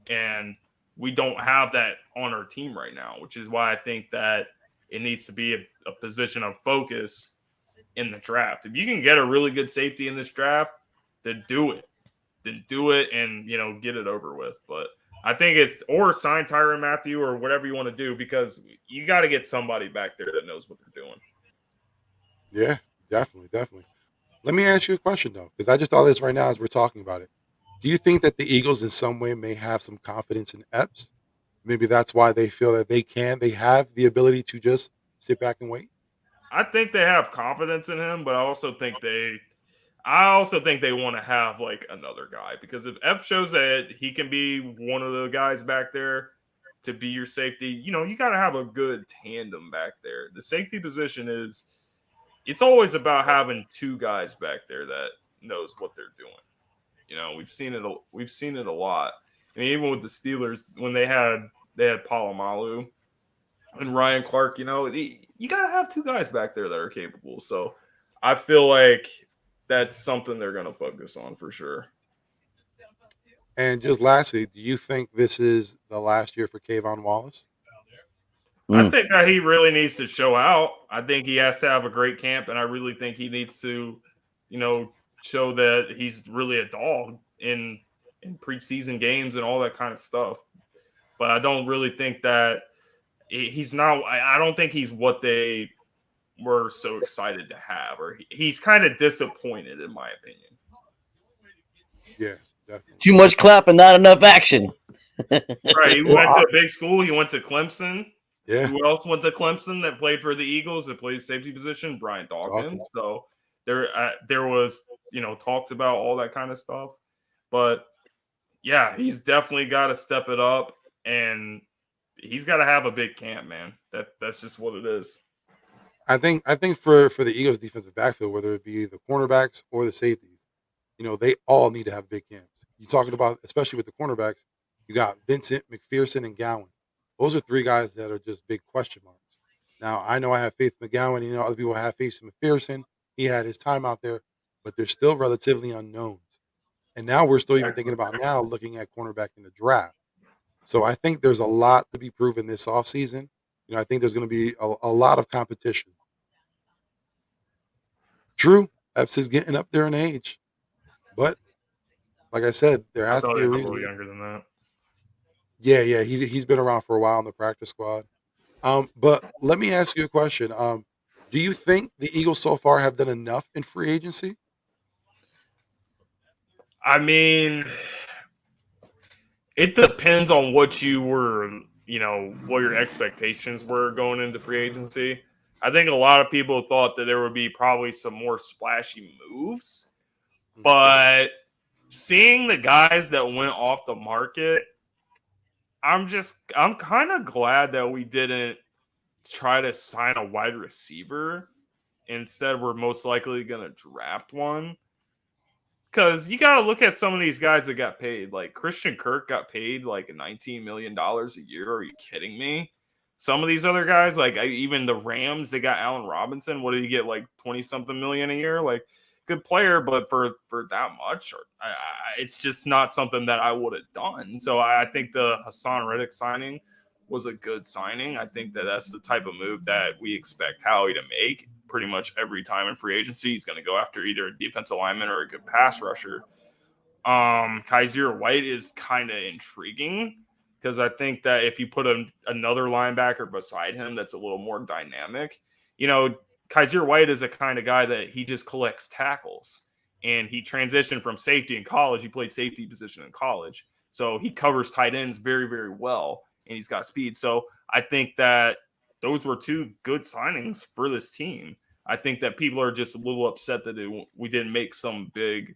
S3: And we don't have that on our team right now, which is why I think that it needs to be a position of focus in the draft. If you can get a really good safety in this draft, then do it. And, get it over with. But I think or sign Tyrann Mathieu or whatever you want to do because you got to get somebody back there that knows what they're doing.
S1: Yeah, definitely. Let me ask you a question, though, because I just thought this right now as we're talking about it. Do you think that the Eagles in some way may have some confidence in Epps? Maybe that's why they feel that they have the ability to just sit back and wait?
S3: I think they have confidence in him, but I also think they want to have another guy because if Epps shows that he can be one of the guys back there to be your safety, you got to have a good tandem back there. The safety position it's always about having two guys back there that knows what they're doing. You know, we've seen it. We've seen it a lot. I mean, even with the Steelers when they had Palomalu and Ryan Clark. You know, you gotta have two guys back there that are capable. So I feel like that's something they're gonna focus on for sure.
S1: And just lastly, do you think this is the last year for Kayvon Wallace?
S3: I
S2: Mm.
S3: think that he really needs to show out. I think he has to have a great camp, and I really think he needs to, you know, show that he's really a dog in preseason games and all that kind of stuff. But I don't really think that he's not. I don't think he's what they were so excited to have, or he's kind of disappointed, in my opinion.
S1: Yeah, definitely.
S2: Too much clap and not enough action.
S3: Right, he went to a big school. He went to Clemson.
S1: Yeah,
S3: Who else went to Clemson that played for the Eagles that played safety position? Brian Dawkins. So there was talks about all that kind of stuff. But yeah, he's definitely got to step it up, and he's got to have a big camp, man. That's just what it is.
S1: I think for the Eagles defensive backfield, whether it be the cornerbacks or the safeties, they all need to have big camps. You're talking about, especially with the cornerbacks, you got Vincent, McPherson, and Gowan. Those are three guys that are just big question marks. Now, I know I have faith in McGowan. Other people have faith in McPherson. He had his time out there, but they're still relatively unknowns. And now we're still even thinking about now looking at cornerback in the draft. So I think there's a lot to be proven this offseason. I think there's going to be a lot of competition. True, Epps is getting up there in age. But like I said, there
S3: I
S1: has to
S3: thought
S1: be
S3: he
S1: a
S3: was a
S1: reason.
S3: little younger than that.
S1: Yeah, he's been around for a while in the practice squad. But let me ask you a question. Do you think the Eagles so far have done enough in free agency?
S3: I mean, it depends on what you were, what your expectations were going into free agency. I think a lot of people thought that there would be probably some more splashy moves, but seeing the guys that went off the market, I'm kind of glad that we didn't try to sign a wide receiver. Instead, we're most likely going to draft one. Because you got to look at some of these guys that got paid. Like Christian Kirk got paid like $19 million a year. Are you kidding me? Some of these other guys, like even the Rams, they got Allen Robinson. What did he get? Like 20-something million a year? Like good player, but for that much, it's just not something that I would have done. So I think the Hassan Reddick signing was a good signing. I think that that's the type of move that we expect Howie to make pretty much every time in free agency. He's going to go after either a defensive lineman or a good pass rusher. Kaiser White is kind of intriguing because I think that if you put another linebacker beside him that's a little more dynamic, Kaiser White is a kind of guy that he just collects tackles, and he transitioned from safety in college. He played safety position in college, so he covers tight ends very, very well, and he's got speed. So I think that those were two good signings for this team. I think that people are just a little upset that we didn't make some big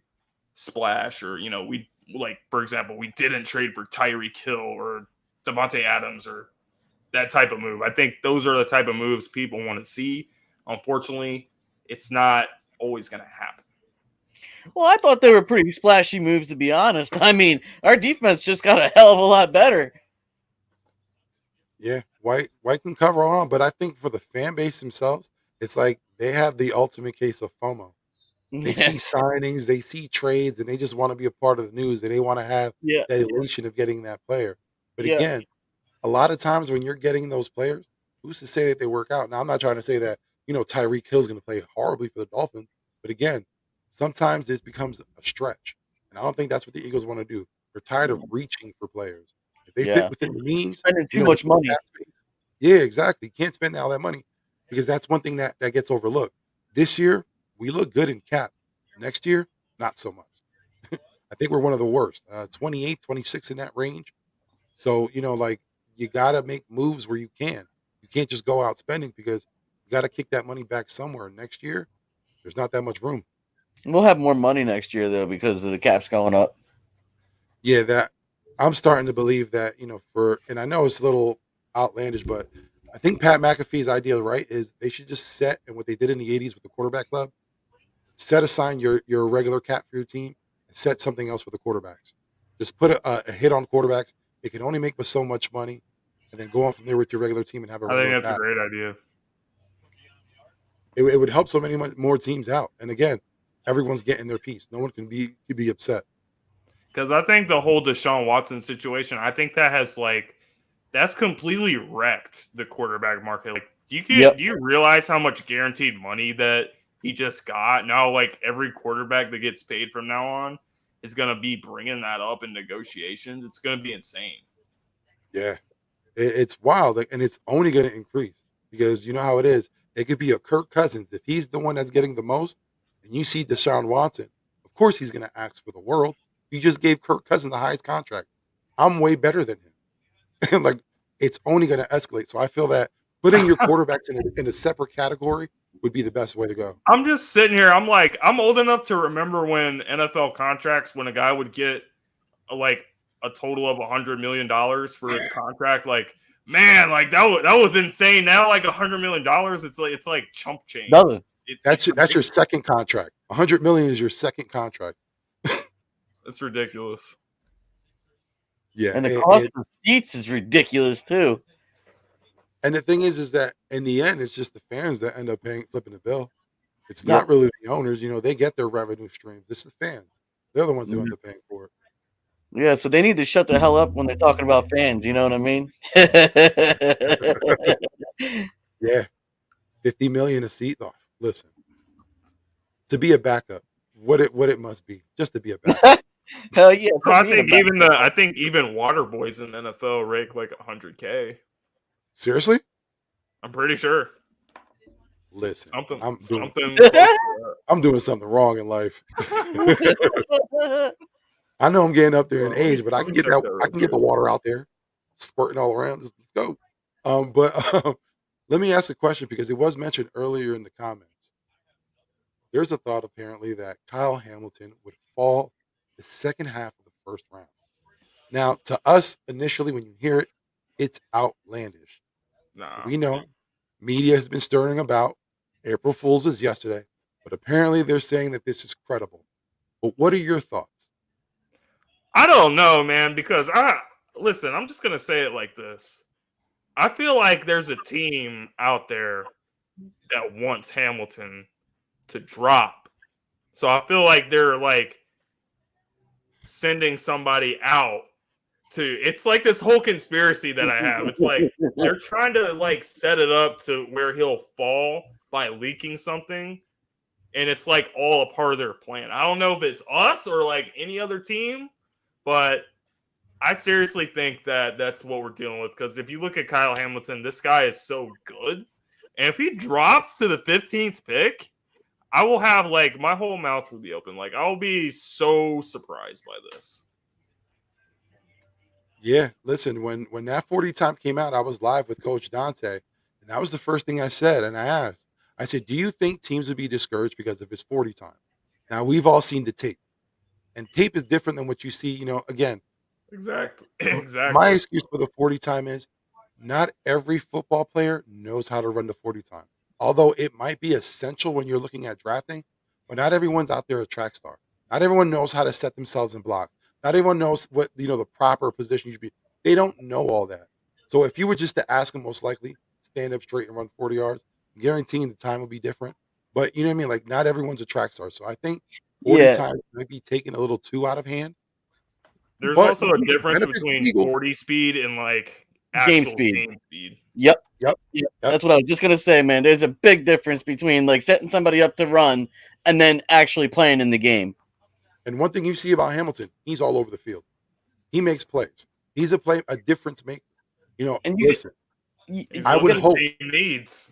S3: splash, or we, like, for example, we didn't trade for Tyreek Hill or Davonte Adams or that type of move. I think those are the type of moves people want to see. Unfortunately, it's not always going to happen.
S2: Well, I thought they were pretty splashy moves, to be honest. I mean, our defense just got a hell of a lot better.
S1: Yeah, White can cover on, but I think for the fan base themselves, it's like they have the ultimate case of FOMO. They see signings, they see trades, and they just want to be a part of the news, and they want to have
S2: Yeah.
S1: that elation of getting that player. But
S2: Yeah.
S1: again, a lot of times when you're getting those players, who's to say that they work out? Now, I'm not trying to say that, Tyreek Hill's going to play horribly for the Dolphins. But again, sometimes this becomes a stretch. And I don't think that's what the Eagles want to do. They're tired of reaching for players. If they fit within the means,
S2: spending too much money.
S1: Yeah, exactly. You can't spend all that money because that's one thing that gets overlooked. This year, we look good in cap. Next year, not so much. I think we're one of the worst. 28, 26 in that range. So, you got to make moves where you can. You can't just go out spending because you got to kick that money back somewhere. Next year, there's not that much room.
S2: We'll have more money next year, though, because of the cap's going up.
S1: Yeah, that I'm starting to believe that, and I know it's a little outlandish, but I think Pat McAfee's idea, right, is they should just set, and what they did in the 80s with the quarterback club, set aside your regular cap for your team, set something else for the quarterbacks. Just put a hit on quarterbacks. They can only make but so much money, and then go on from there with your regular team and have a
S3: I think
S1: regular
S3: that's
S1: path.
S3: a great idea.
S1: It would help so many more teams out. And again, everyone's getting their piece. No one can be upset.
S3: Because I think the whole Deshaun Watson situation, I think that has that's completely wrecked the quarterback market. Like, do you realize how much guaranteed money that he just got? Now, like, every quarterback that gets paid from now on is going to be bringing that up in negotiations. It's going to be insane.
S1: Yeah, it's wild, and it's only going to increase because you know how it is. It could be a Kirk Cousins if he's the one that's getting the most, and you see Deshaun Watson. Of course, he's going to ask for the world. You just gave Kirk Cousins the highest contract. I'm way better than him. And like, it's only going to escalate. So I feel that putting your quarterbacks in a separate category would be the best way to go.
S3: I'm just sitting here. I'm like, I'm old enough to remember when NFL contracts, when a guy would get like a total of $100 million for his contract. Like, man, like that was insane. Now, like $100 million, it's like chump change.
S1: That's your second contract. $100 million is your second contract.
S3: That's ridiculous.
S1: Yeah,
S2: and the cost of seats is ridiculous too.
S1: And the thing is that in the end, it's just the fans that end up flipping the bill. It's not really the owners. You know, they get their revenue streams. It's the fans. They're the ones who end up paying for it.
S2: Yeah, so they need to shut the hell up when they're talking about fans. You know what I mean?
S1: Yeah, $50 million a seat. Oh, listen, to be a backup, what it must be just to be a backup.
S2: Hell yeah!
S3: I think even water boys in the NFL rake like $100K.
S1: Seriously?
S3: I'm pretty sure.
S1: Listen,
S3: something.
S1: I'm doing something wrong in life. I know I'm getting up there in age, but I can get the water out there, squirting all around. Let's go. But let me ask a question because it was mentioned earlier in the comments. There's a thought apparently that Kyle Hamilton would fall the second half of the first round. Now, to us, initially, when you hear it, it's outlandish.
S3: Nah.
S1: We know media has been stirring about. April Fool's was yesterday, but apparently they're saying that this is credible. But what are your thoughts?
S3: I don't know, man, because listen, I'm just going to say it like this. I feel like there's a team out there that wants Hamilton to drop. So I feel like they're like sending somebody out it's like this whole conspiracy that I have. It's like they're trying to like set it up to where he'll fall by leaking something. And it's like all a part of their plan. I don't know if it's us or like any other team, but I seriously think that that's what we're dealing with. Because if you look at Kyle Hamilton, this guy is so good. And if he drops to the 15th pick, I will have like my whole mouth will be open. Like I'll be so surprised by this.
S1: Yeah, listen, when that 40 time came out, I was live with Coach Dante, and that was the first thing I said. And I said, do you think teams would be discouraged because of his 40 time? Now, we've all seen the tape, and tape is different than what you see, again.
S3: Exactly.
S1: My excuse for the 40 time is not every football player knows how to run the 40 time. Although it might be essential when you're looking at drafting, but not everyone's out there a track star. Not everyone knows how to set themselves in blocks. Not everyone knows what the proper position you should be. They don't know all that. So if you were just to ask them, most likely stand up straight and run 40 yards, guaranteeing the time will be different. But you know what I mean? Like not everyone's a track star. So I think 40 times might be taken a little too out of hand.
S3: There's also a difference between 40 speed and like
S2: game speed. Yep. That's what I was just gonna say, man. There's a big difference between like setting somebody up to run and then actually playing in the game.
S1: And one thing you see about Hamilton, he's all over the field. He makes plays. He's a difference maker. And listen, I would hope
S3: he needs.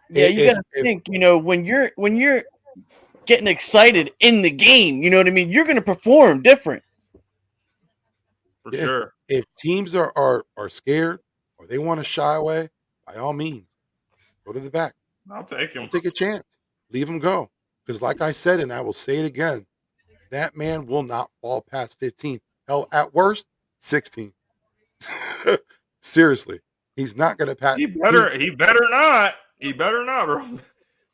S2: Yeah, you gotta think. When you're getting excited in the game, you know what I mean. You're gonna perform different.
S3: For sure.
S1: If teams are scared or they want to shy away, by all means, go to the back.
S3: I'll take him.
S1: Don't take a chance. Leave him go. Because like I said, and I will say it again, that man will not fall past 15. Hell, at worst, 16. Seriously. He's not going to pass.
S3: He better not. He better not, bro.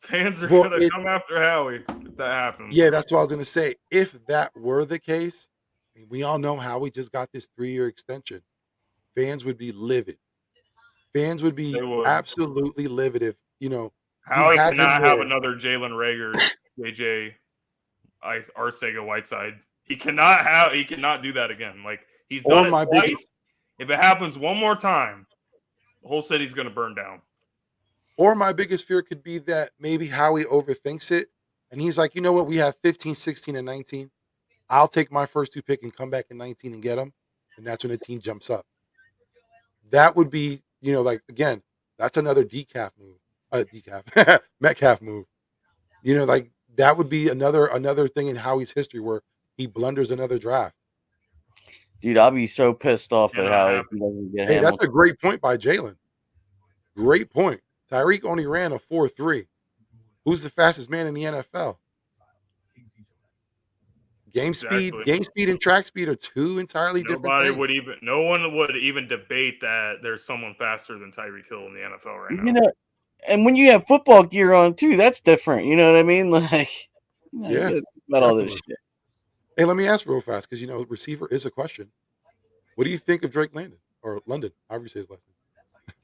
S3: Fans are going to come after Howie. if that happens.
S1: Yeah, that's what I was gonna say. If that were the case, and we all know how we just got this 3-year extension, fans would be livid. Fans would
S3: They
S1: be
S3: would.
S1: absolutely livid if you
S3: Howie
S1: had him
S3: cannot have
S1: there.
S3: another Jalen Rager, JJ, Arcega Whiteside. He cannot do that again. Like he's
S1: Or
S3: done it
S1: my biggest
S3: twice. If it happens one more time, the whole city's gonna burn down.
S1: or my biggest fear could be that maybe Howie overthinks it and he's like, you know what, we have 15, 16, and 19. I'll take my first 2 pick and come back in 19 and get them. And that's when the team jumps up. That would be, like again, that's another decaf move. Decaf Metcalf move. Like that would be another thing in Howie's history where he blunders another draft.
S2: Dude, I'll be so pissed off at
S3: Cannot
S2: how if
S3: happen.
S2: he doesn't get
S1: Hey, that's
S2: Hamilton.
S1: a great point by Jalen. Great point. Tyreek only ran a 4.3. Who's the fastest man in the NFL?
S3: Exactly.
S1: Game speed, and track speed are two entirely different things.
S3: No one would even debate that there's someone faster than Tyreek Hill in the NFL right now.
S2: You know, and when you have football gear on too, that's different. You know what I mean? Like,
S1: Yeah,
S2: you about all this
S1: definitely.
S2: shit.
S1: Hey, let me ask real fast because receiver is a question. What do you think of Drake London or London? However you say his last name.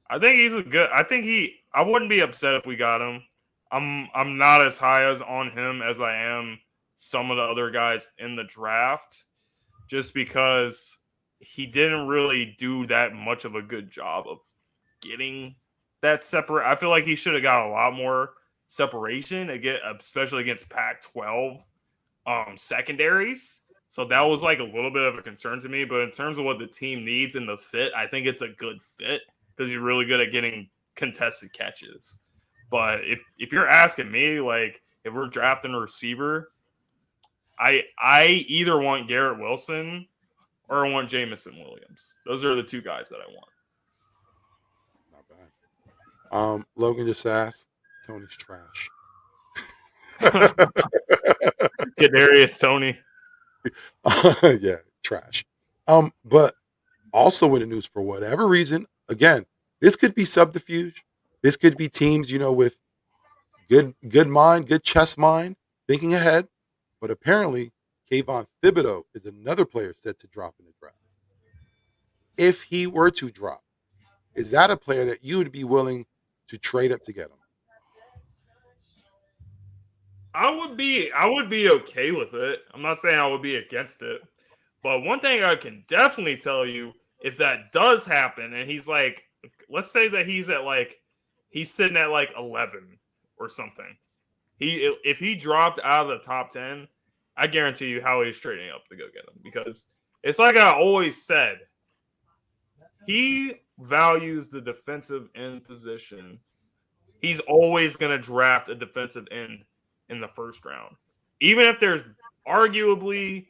S3: I think he's I wouldn't be upset if we got him. I'm not as high as on him as I am some of the other guys in the draft, just because he didn't really do that much of a good job of getting that separate. I feel like he should have got a lot more separation again, especially against Pac-12 secondaries. So that was like a little bit of a concern to me. But in terms of what the team needs in the fit, I think it's a good fit because he's really good at getting contested catches. But if you're asking me, like if we're drafting a receiver, I either want Garrett Wilson or I want Jamison Williams. Those are the two guys that I want.
S1: Not bad. Logan just asked, Tony's trash.
S3: Kadarius Toney.
S1: Yeah, trash. But also in the news for whatever reason, again, this could be subterfuge. This could be teams, with good mind, good chess mind, thinking ahead. But apparently, Kayvon Thibodeau is another player set to drop in the draft. If he were to drop, is that a player that you would be willing to trade up to get him?
S3: I would be okay with it. I'm not saying I would be against it. But one thing I can definitely tell you, if that does happen and he's like, let's say that he's sitting at like 11 or something. If he dropped out of the top 10, I guarantee you Howie's trading up to go get him, because it's like I always said, he values the defensive end position. He's always going to draft a defensive end in the first round. Even if there's arguably,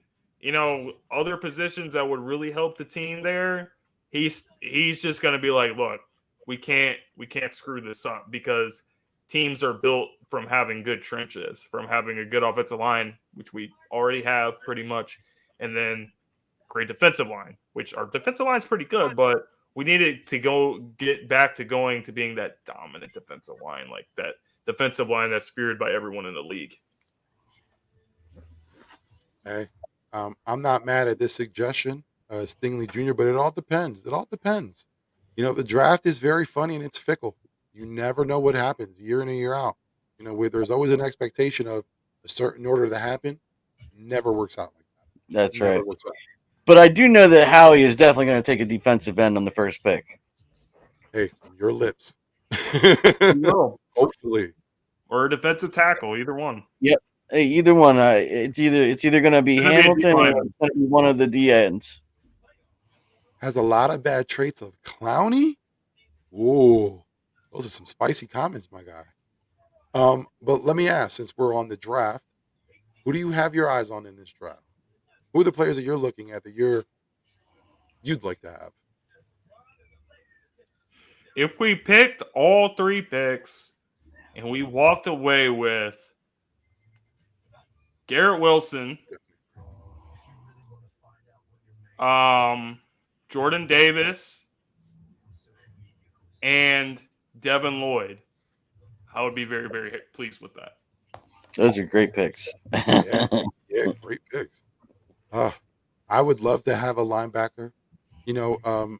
S3: other positions that would really help the team there, he's just going to be like, look, we can't screw this up, because teams are built from having good trenches, from having a good offensive line, which we already have pretty much, and then great defensive line, which our defensive line is pretty good, but we needed to get back to going to being that dominant defensive line, like that defensive line that's feared by everyone in the league.
S1: Hey, I'm not mad at this suggestion, Stingley Jr., but it all depends. It all depends. The draft is very funny and it's fickle. You never know what happens year in and year out. Where there's always an expectation of a certain order to happen, never works out like that.
S2: That's
S1: Never
S2: right.
S1: works out.
S2: But I do know that Howie is definitely going to take a defensive end on the first pick.
S1: Hey, from your lips.
S3: No.
S1: Hopefully.
S3: Or a defensive tackle, either one.
S2: Yep. Hey, either one. It's either going to be Hamilton or it's going to be one of the D ends.
S1: Has a lot of bad traits of Clowney. Ooh, those are some spicy comments, my guy. But let me ask, since we're on the draft, who do you have your eyes on in this draft? Who are the players that you're looking at that you'd like to have?
S3: If we picked all 3 picks and we walked away with Garrett Wilson, Jordan Davis, and Devin Lloyd, I would be very, very pleased with that.
S2: Those are great picks.
S1: Yeah, yeah, great picks. Uh, I would love to have a linebacker. You know,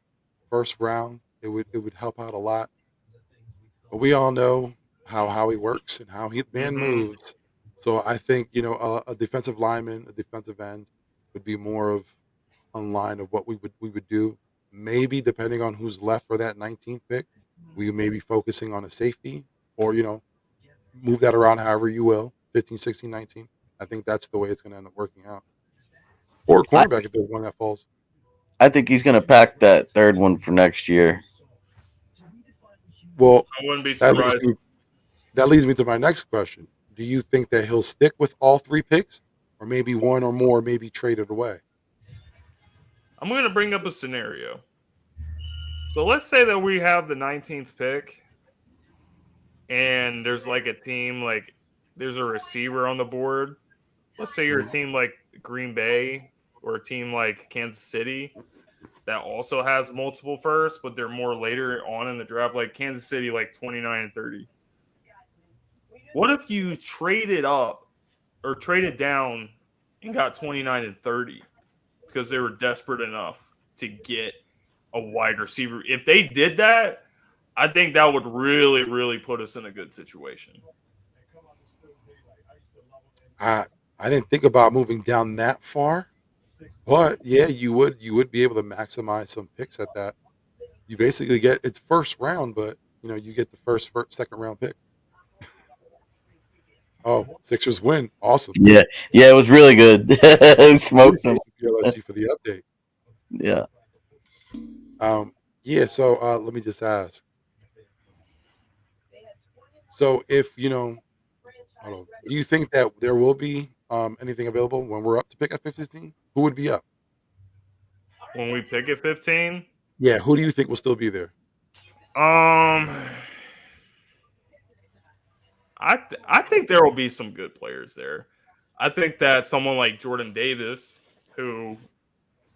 S1: first round, it would help out a lot. But we all know how he works and how he man
S3: Mm-hmm.
S1: moves. So I think a defensive lineman, a defensive end, would be more of on line of what we would do. Maybe depending on who's left for that 19th pick, we may be focusing on a safety or move that around however you will. 15, 16, 19. I think that's the way it's going to end up working out. Or a
S2: I,
S1: cornerback if there's one that falls.
S2: I think he's going to pack that third one for next year.
S1: Well,
S3: I wouldn't be
S1: that leads
S3: surprised.
S1: me that leads me to my next question. Do you think that he'll stick with all three picks, or maybe one or more, maybe trade it away?
S3: I'm going to bring up a scenario. So let's say that we have the 19th pick, and there's like a team like there's a receiver on the board. Let's say you're a
S1: Mhm.
S3: team like Green Bay or a team like Kansas City that also has multiple firsts, but they're more later on in the draft, like Kansas City, like 29 and 30. What if you traded up or traded down and got 29 and 30 because they were desperate enough to get a wide receiver? If they did that, I think that would really, really put us in a good situation.
S1: I I didn't think about moving down that far, but yeah, you would be able to maximize some picks at that. You basically get it's first round, but you get the first second round pick. Oh, Sixers win. Awesome.
S2: Yeah, yeah, it was really good. Smoked them.
S1: Appreciate you, PLFG, for the update.
S2: Yeah,
S1: Yeah, so let me just ask. So if hold on, do you think that there will be anything available when we're up to pick at 15? Who would be up?
S3: When we pick at 15,
S1: Yeah, who do you think will still be there?
S3: um, I think there will be some good players there. I think that someone like Jordan Davis, who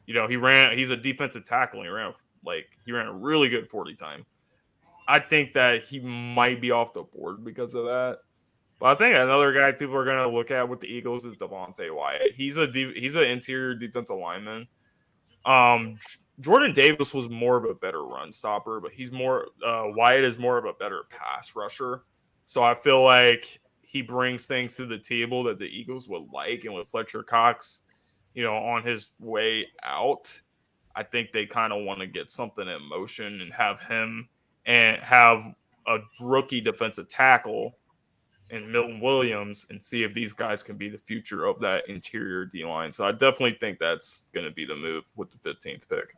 S3: he's a defensive tackle. And he ran a really good 40 time. I think that he might be off the board because of that. But I think another guy people are going to look at with the Eagles is Davonte Wyatt. He's an interior defensive lineman. Jordan Davis was more of a better run stopper, but Wyatt is more of a better pass rusher. So I feel like he brings things to the table that the Eagles would like, and with Fletcher Cox, on his way out, I think they kind of want to get something in motion and have him and have a rookie defensive tackle and Milton Williams and see if these guys can be the future of that interior D line. So I definitely think that's going to be the move with the 15th pick.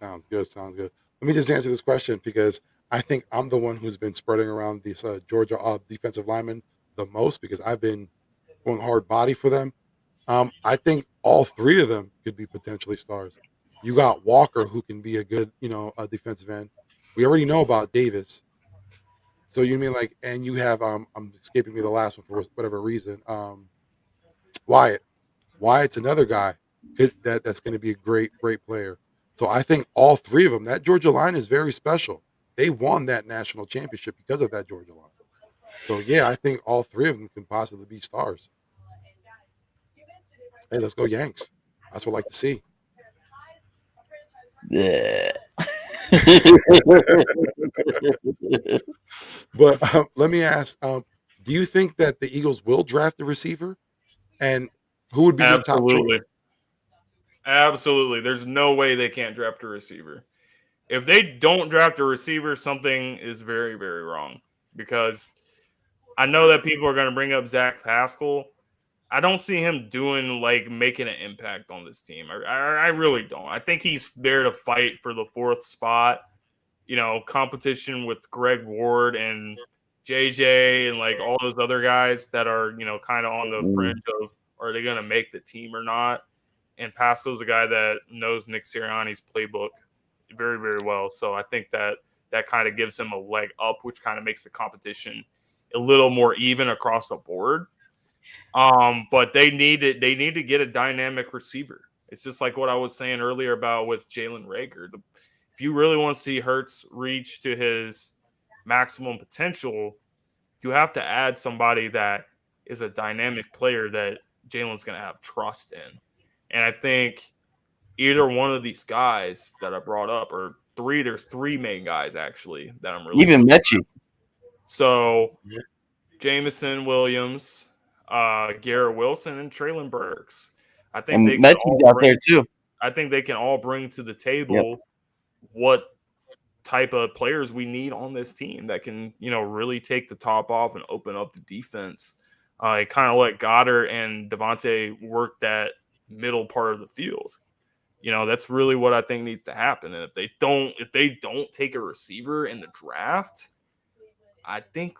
S1: Sounds good. Sounds good. Let me just answer this question because I think I'm the one who's been spreading around these Georgia defensive linemen the most because I've been going hard body for them. I think all three of them could be potentially stars. You got Walker, who can be a good, a defensive end. We already know about Davis. So you mean like, and you have I'm escaping me the last one for whatever reason. Wyatt. Wyatt's another guy that's going to be a great player. So I think all three of them. That Georgia line is very special. They won that national championship because of that Georgia line. So yeah, I think all three of them can possibly be stars. Hey, let's go Yanks. That's what I like to see.
S2: yeah.
S1: But let me ask: do you think that the Eagles will draft a receiver, and who would be your top choice?
S3: Absolutely. Absolutely. There's no way they can't draft a receiver. If they don't draft a receiver, something is very, very wrong. Because I know that people are going to bring up Zach Pascal. I don't see him making an impact on this team. I really don't. I think he's there to fight for the fourth spot. Competition with Greg Ward and JJ and like all those other guys that are kind of on the fringe of are they going to make the team or not. And Pascal's a guy that knows Nick Sirianni's playbook very, very well. So I think that kind of gives him a leg up, which kind of makes the competition a little more even across the board. But they need to get a dynamic receiver. It's just like what I was saying earlier about with Jalen Reagor. If you really want to see Hurts reach to his maximum potential, you have to add somebody that is a dynamic player that Jalen's going to have trust in. And I think either one of these guys that I brought up, or there's three main guys actually that I'm really
S2: Even Mechie.
S3: So
S1: Yeah.
S3: Jameson Williams, Garrett Wilson, and Traylon Burks. I think
S2: And
S3: they can
S2: Mechie's out there too.
S3: I think they can all bring to the table what type of players we need on this team that can, really take the top off and open up the defense. Kind of let Goddard and Davonte work that middle part of the field. That's really what I think needs to happen. And if they don't take a receiver in the draft, I think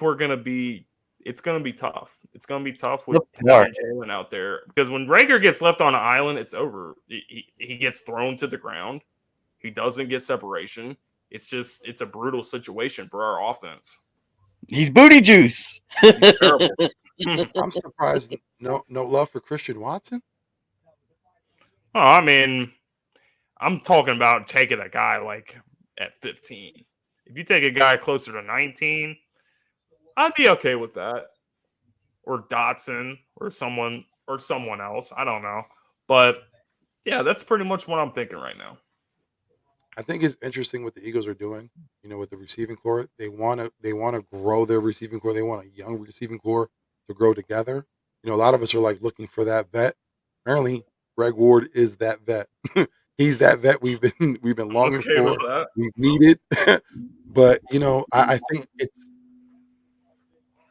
S3: we're gonna be. It's gonna be tough. It's gonna be tough with having Jalen out there, because when Rager gets left on an island, it's over. He gets thrown to the ground. He doesn't get separation. It's a brutal situation for our offense.
S2: He's booty juice.
S3: He's terrible.
S1: I'm surprised no love for Christian Watson.
S3: Oh, I mean, I'm talking about taking a guy like at 15. If you take a guy closer to 19, I'd be okay with that. Or Dotson or someone else. I don't know. But yeah, that's pretty much what I'm thinking right now.
S1: I think it's interesting what the Eagles are doing. With the receiving core, they want to grow their receiving core. They want a young receiving core to grow together. A lot of us are like looking for that vet. Apparently, Greg Ward is that vet. He's that vet we've been longing for. We've needed. But I think it's,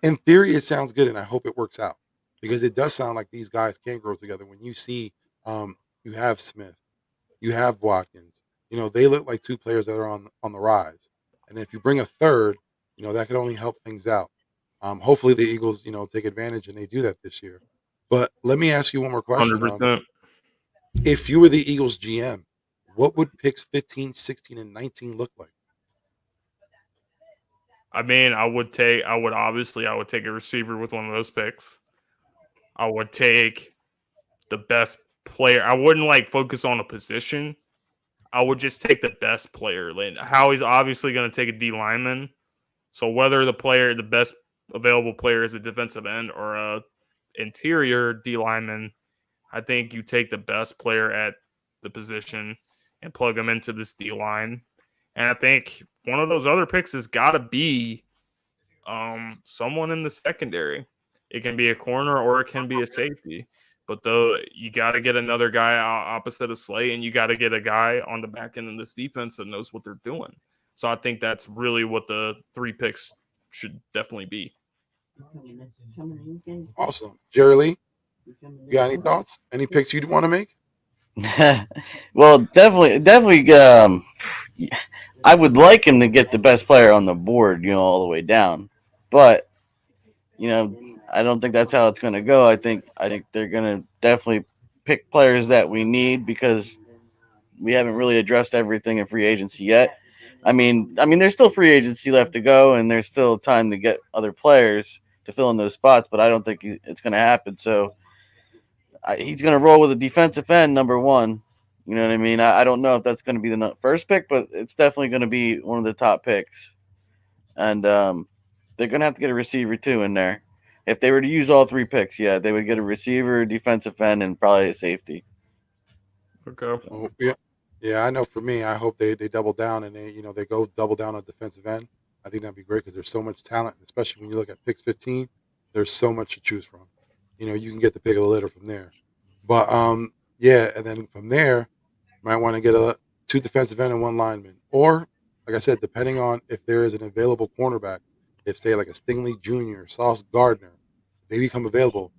S1: in theory, it sounds good, and I hope it works out, because it does sound like these guys can grow together. When you see, you have Smith, you have Watkins. They look like two players that are on the rise. And if you bring a third, that could only help things out. Hopefully the Eagles, take advantage and they do that this year. But let me ask you one more question.
S3: 100%.
S1: If you were the Eagles GM, what would picks 15, 16, and 19 look like?
S3: I mean, I would take a receiver with one of those picks. I would take the best player. I wouldn't focus on a position. I would just take the best player. Howie's obviously going to take a D lineman. So whether the best available player is a defensive end or a interior D lineman, I think you take the best player at the position and plug them into this D line. And I think one of those other picks has got to be someone in the secondary. It can be a corner or it can be a safety. But though, you got to get another guy opposite of Slay, and you got to get a guy on the back end of this defense that knows what they're doing. So I think that's really what the 3 picks should definitely be.
S1: Awesome. Jerrylee, you got any thoughts? Any picks you'd want to make?
S2: Well, definitely. I would like him to get the best player on the board, all the way down. But I don't think that's how it's going to go. I think they're going to definitely pick players that we need, because we haven't really addressed everything in free agency yet. I mean, there's still free agency left to go, and there's still time to get other players to fill in those spots. But I don't think it's going to happen. So he's going to roll with a defensive end, number 1. You know what I mean? I don't know if that's going to be the first pick, but it's definitely going to be one of the top picks. And they're going to have to get a receiver too in there. If they were to use all 3 picks, yeah, they would get a receiver, defensive end, and probably a safety.
S3: Okay.
S1: Oh, yeah. I know. For me, I hope they double down and they go double down on defensive end. I think that'd be great, because there's so much talent, especially when you look at picks 15. There's so much to choose from. You can get the pick of the litter from there. But yeah, and then from there, you might want to get 2 defensive end and 1 lineman, or like I said, depending on if there is an available cornerback. If, say, like a Stingley Jr., Sauce Gardner, they become available,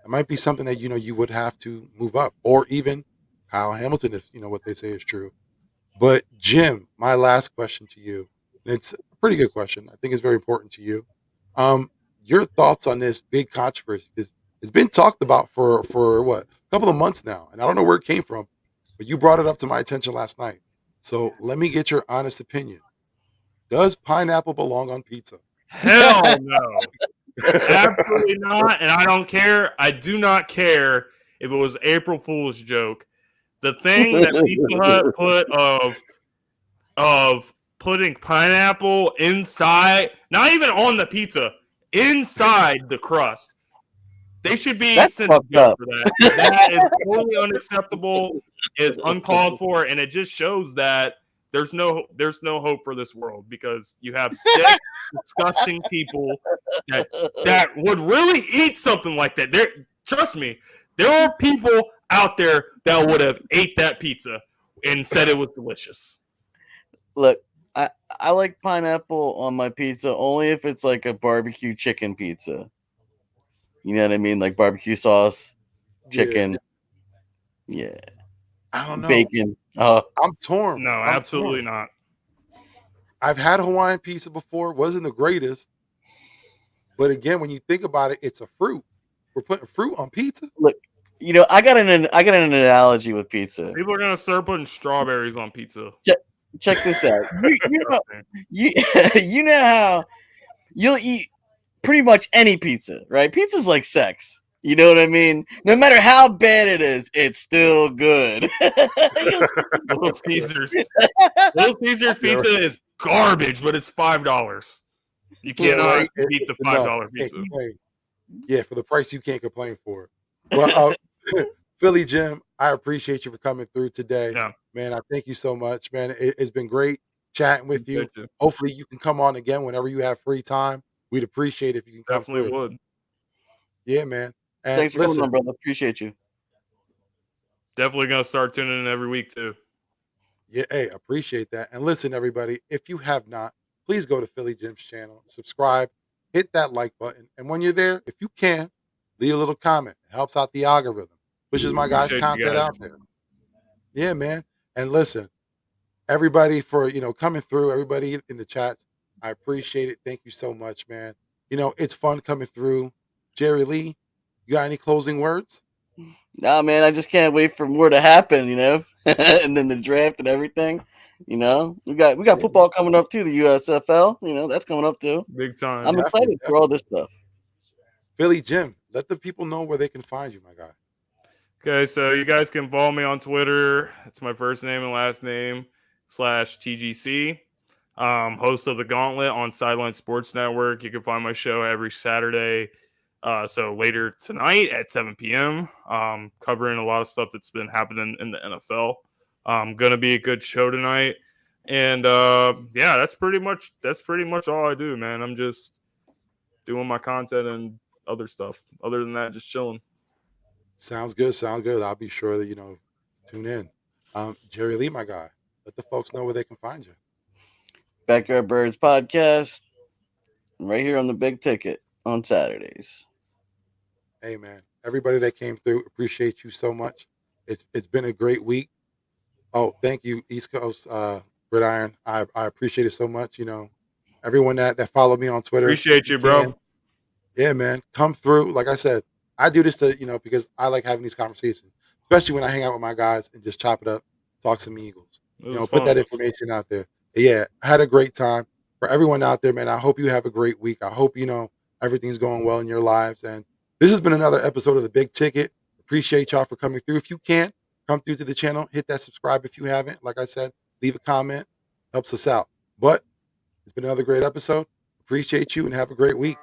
S1: it might be something that you would have to move up, or even Kyle Hamilton, if what they say is true. But Jim, my last question to you, and it's a pretty good question. I think it's very important to you. Your thoughts on this big controversy? It's been talked about for what, a couple of months now, and I don't know where it came from, but you brought it up to my attention last night. So let me get your honest opinion. Does pineapple belong on pizza?
S3: Hell no. Absolutely not. And I don't care. I do not care if it was April Fool's joke. The thing that Pizza Hut put of putting pineapple inside, not even on the pizza, inside the crust. They should be
S2: That's
S3: sent to
S2: fucked
S3: jail
S2: up.
S3: for that. That is totally unacceptable. It's uncalled for, and it just shows that there's no hope for this world because you have sick, disgusting people that would really eat something like that. Trust me, there are people out there that would have ate that pizza and said it was delicious.
S2: Look, I like pineapple on my pizza only if it's like a barbecue chicken pizza. You know what I mean? Like barbecue sauce, chicken, yeah,
S1: I don't know.
S2: bacon.
S1: I'm torn.
S3: No, absolutely not.
S1: I've had Hawaiian pizza before. Wasn't the greatest. But again, when you think about it, it's a fruit. We're putting fruit on pizza.
S2: Look, you know, I got an analogy with pizza.
S3: People are gonna start putting strawberries on pizza.
S2: Check this out. You know how you'll eat pretty much any pizza, right? Pizza's like sex. You know what I mean? No matter how bad it is, it's still good.
S3: Little Caesars. Little Caesars pizza is garbage, but it's $5. You cannot beat the $5 pizza.
S1: Yeah, for the price you can't complain for. Well, Philly Jim, I appreciate you for coming through today.
S3: Yeah.
S1: Man, I thank you so much, man. It's been great chatting with you. Hopefully you can come on again whenever you have free time. We'd appreciate it if you can come
S3: Definitely
S1: through.
S3: would.
S1: Yeah, man. And
S2: thanks for coming on, brother. Appreciate you.
S3: Definitely gonna start tuning in every week too.
S1: Yeah, hey, appreciate that. And listen, everybody, if you have not, please go to Philly Jim's channel, subscribe, hit that like button, and when you're there, if you can, leave a little comment. It helps out the algorithm, pushes my guys' content out there. Yeah, man. And listen, everybody for coming through, everybody in the chats, I appreciate it. Thank you so much, man. It's fun coming through. Jerrylee, you got any closing words?
S2: Nah, man, I just can't wait for more to happen, and then the draft and everything. We got football coming up too, the USFL. That's coming up too.
S3: Big time.
S2: I'm excited for all this stuff.
S1: Philly Jim, let the people know where they can find you, my guy.
S3: Okay, so you guys can follow me on Twitter. It's my first name and last name /TGC. Host of the Gauntlet on Sideline Sports Network. You can find my show every Saturday. So later tonight at 7 p.m., covering a lot of stuff that's been happening in the NFL. Gonna be a good show tonight. And yeah, that's pretty much all I do, man. I'm just doing my content and other stuff. Other than that, just chilling.
S1: Sounds good. I'll be sure that tune in. Jerrylee, my guy, let the folks know where they can find you.
S2: Backyard Birds podcast, right here on the Big Ticket on Saturdays.
S1: Hey, man, everybody that came through, appreciate you so much. It's been a great week. Oh, thank you, East Coast Gridiron. I appreciate it so much. Everyone that followed me on Twitter.
S3: Appreciate you, bro.
S1: Yeah, man, come through. Like I said, I do this to because I like having these conversations, especially when I hang out with my guys and just chop it up, talk some Eagles. Put that information out there. Yeah, I had a great time. For everyone out there, man, I hope you have a great week. I hope everything's going well in your lives. And this has been another episode of the Big Ticket. Appreciate y'all for coming through. If you can, come through to the channel, hit that subscribe if you haven't. Like I said, leave a comment, helps us out. But it's been another great episode. Appreciate you and have a great week.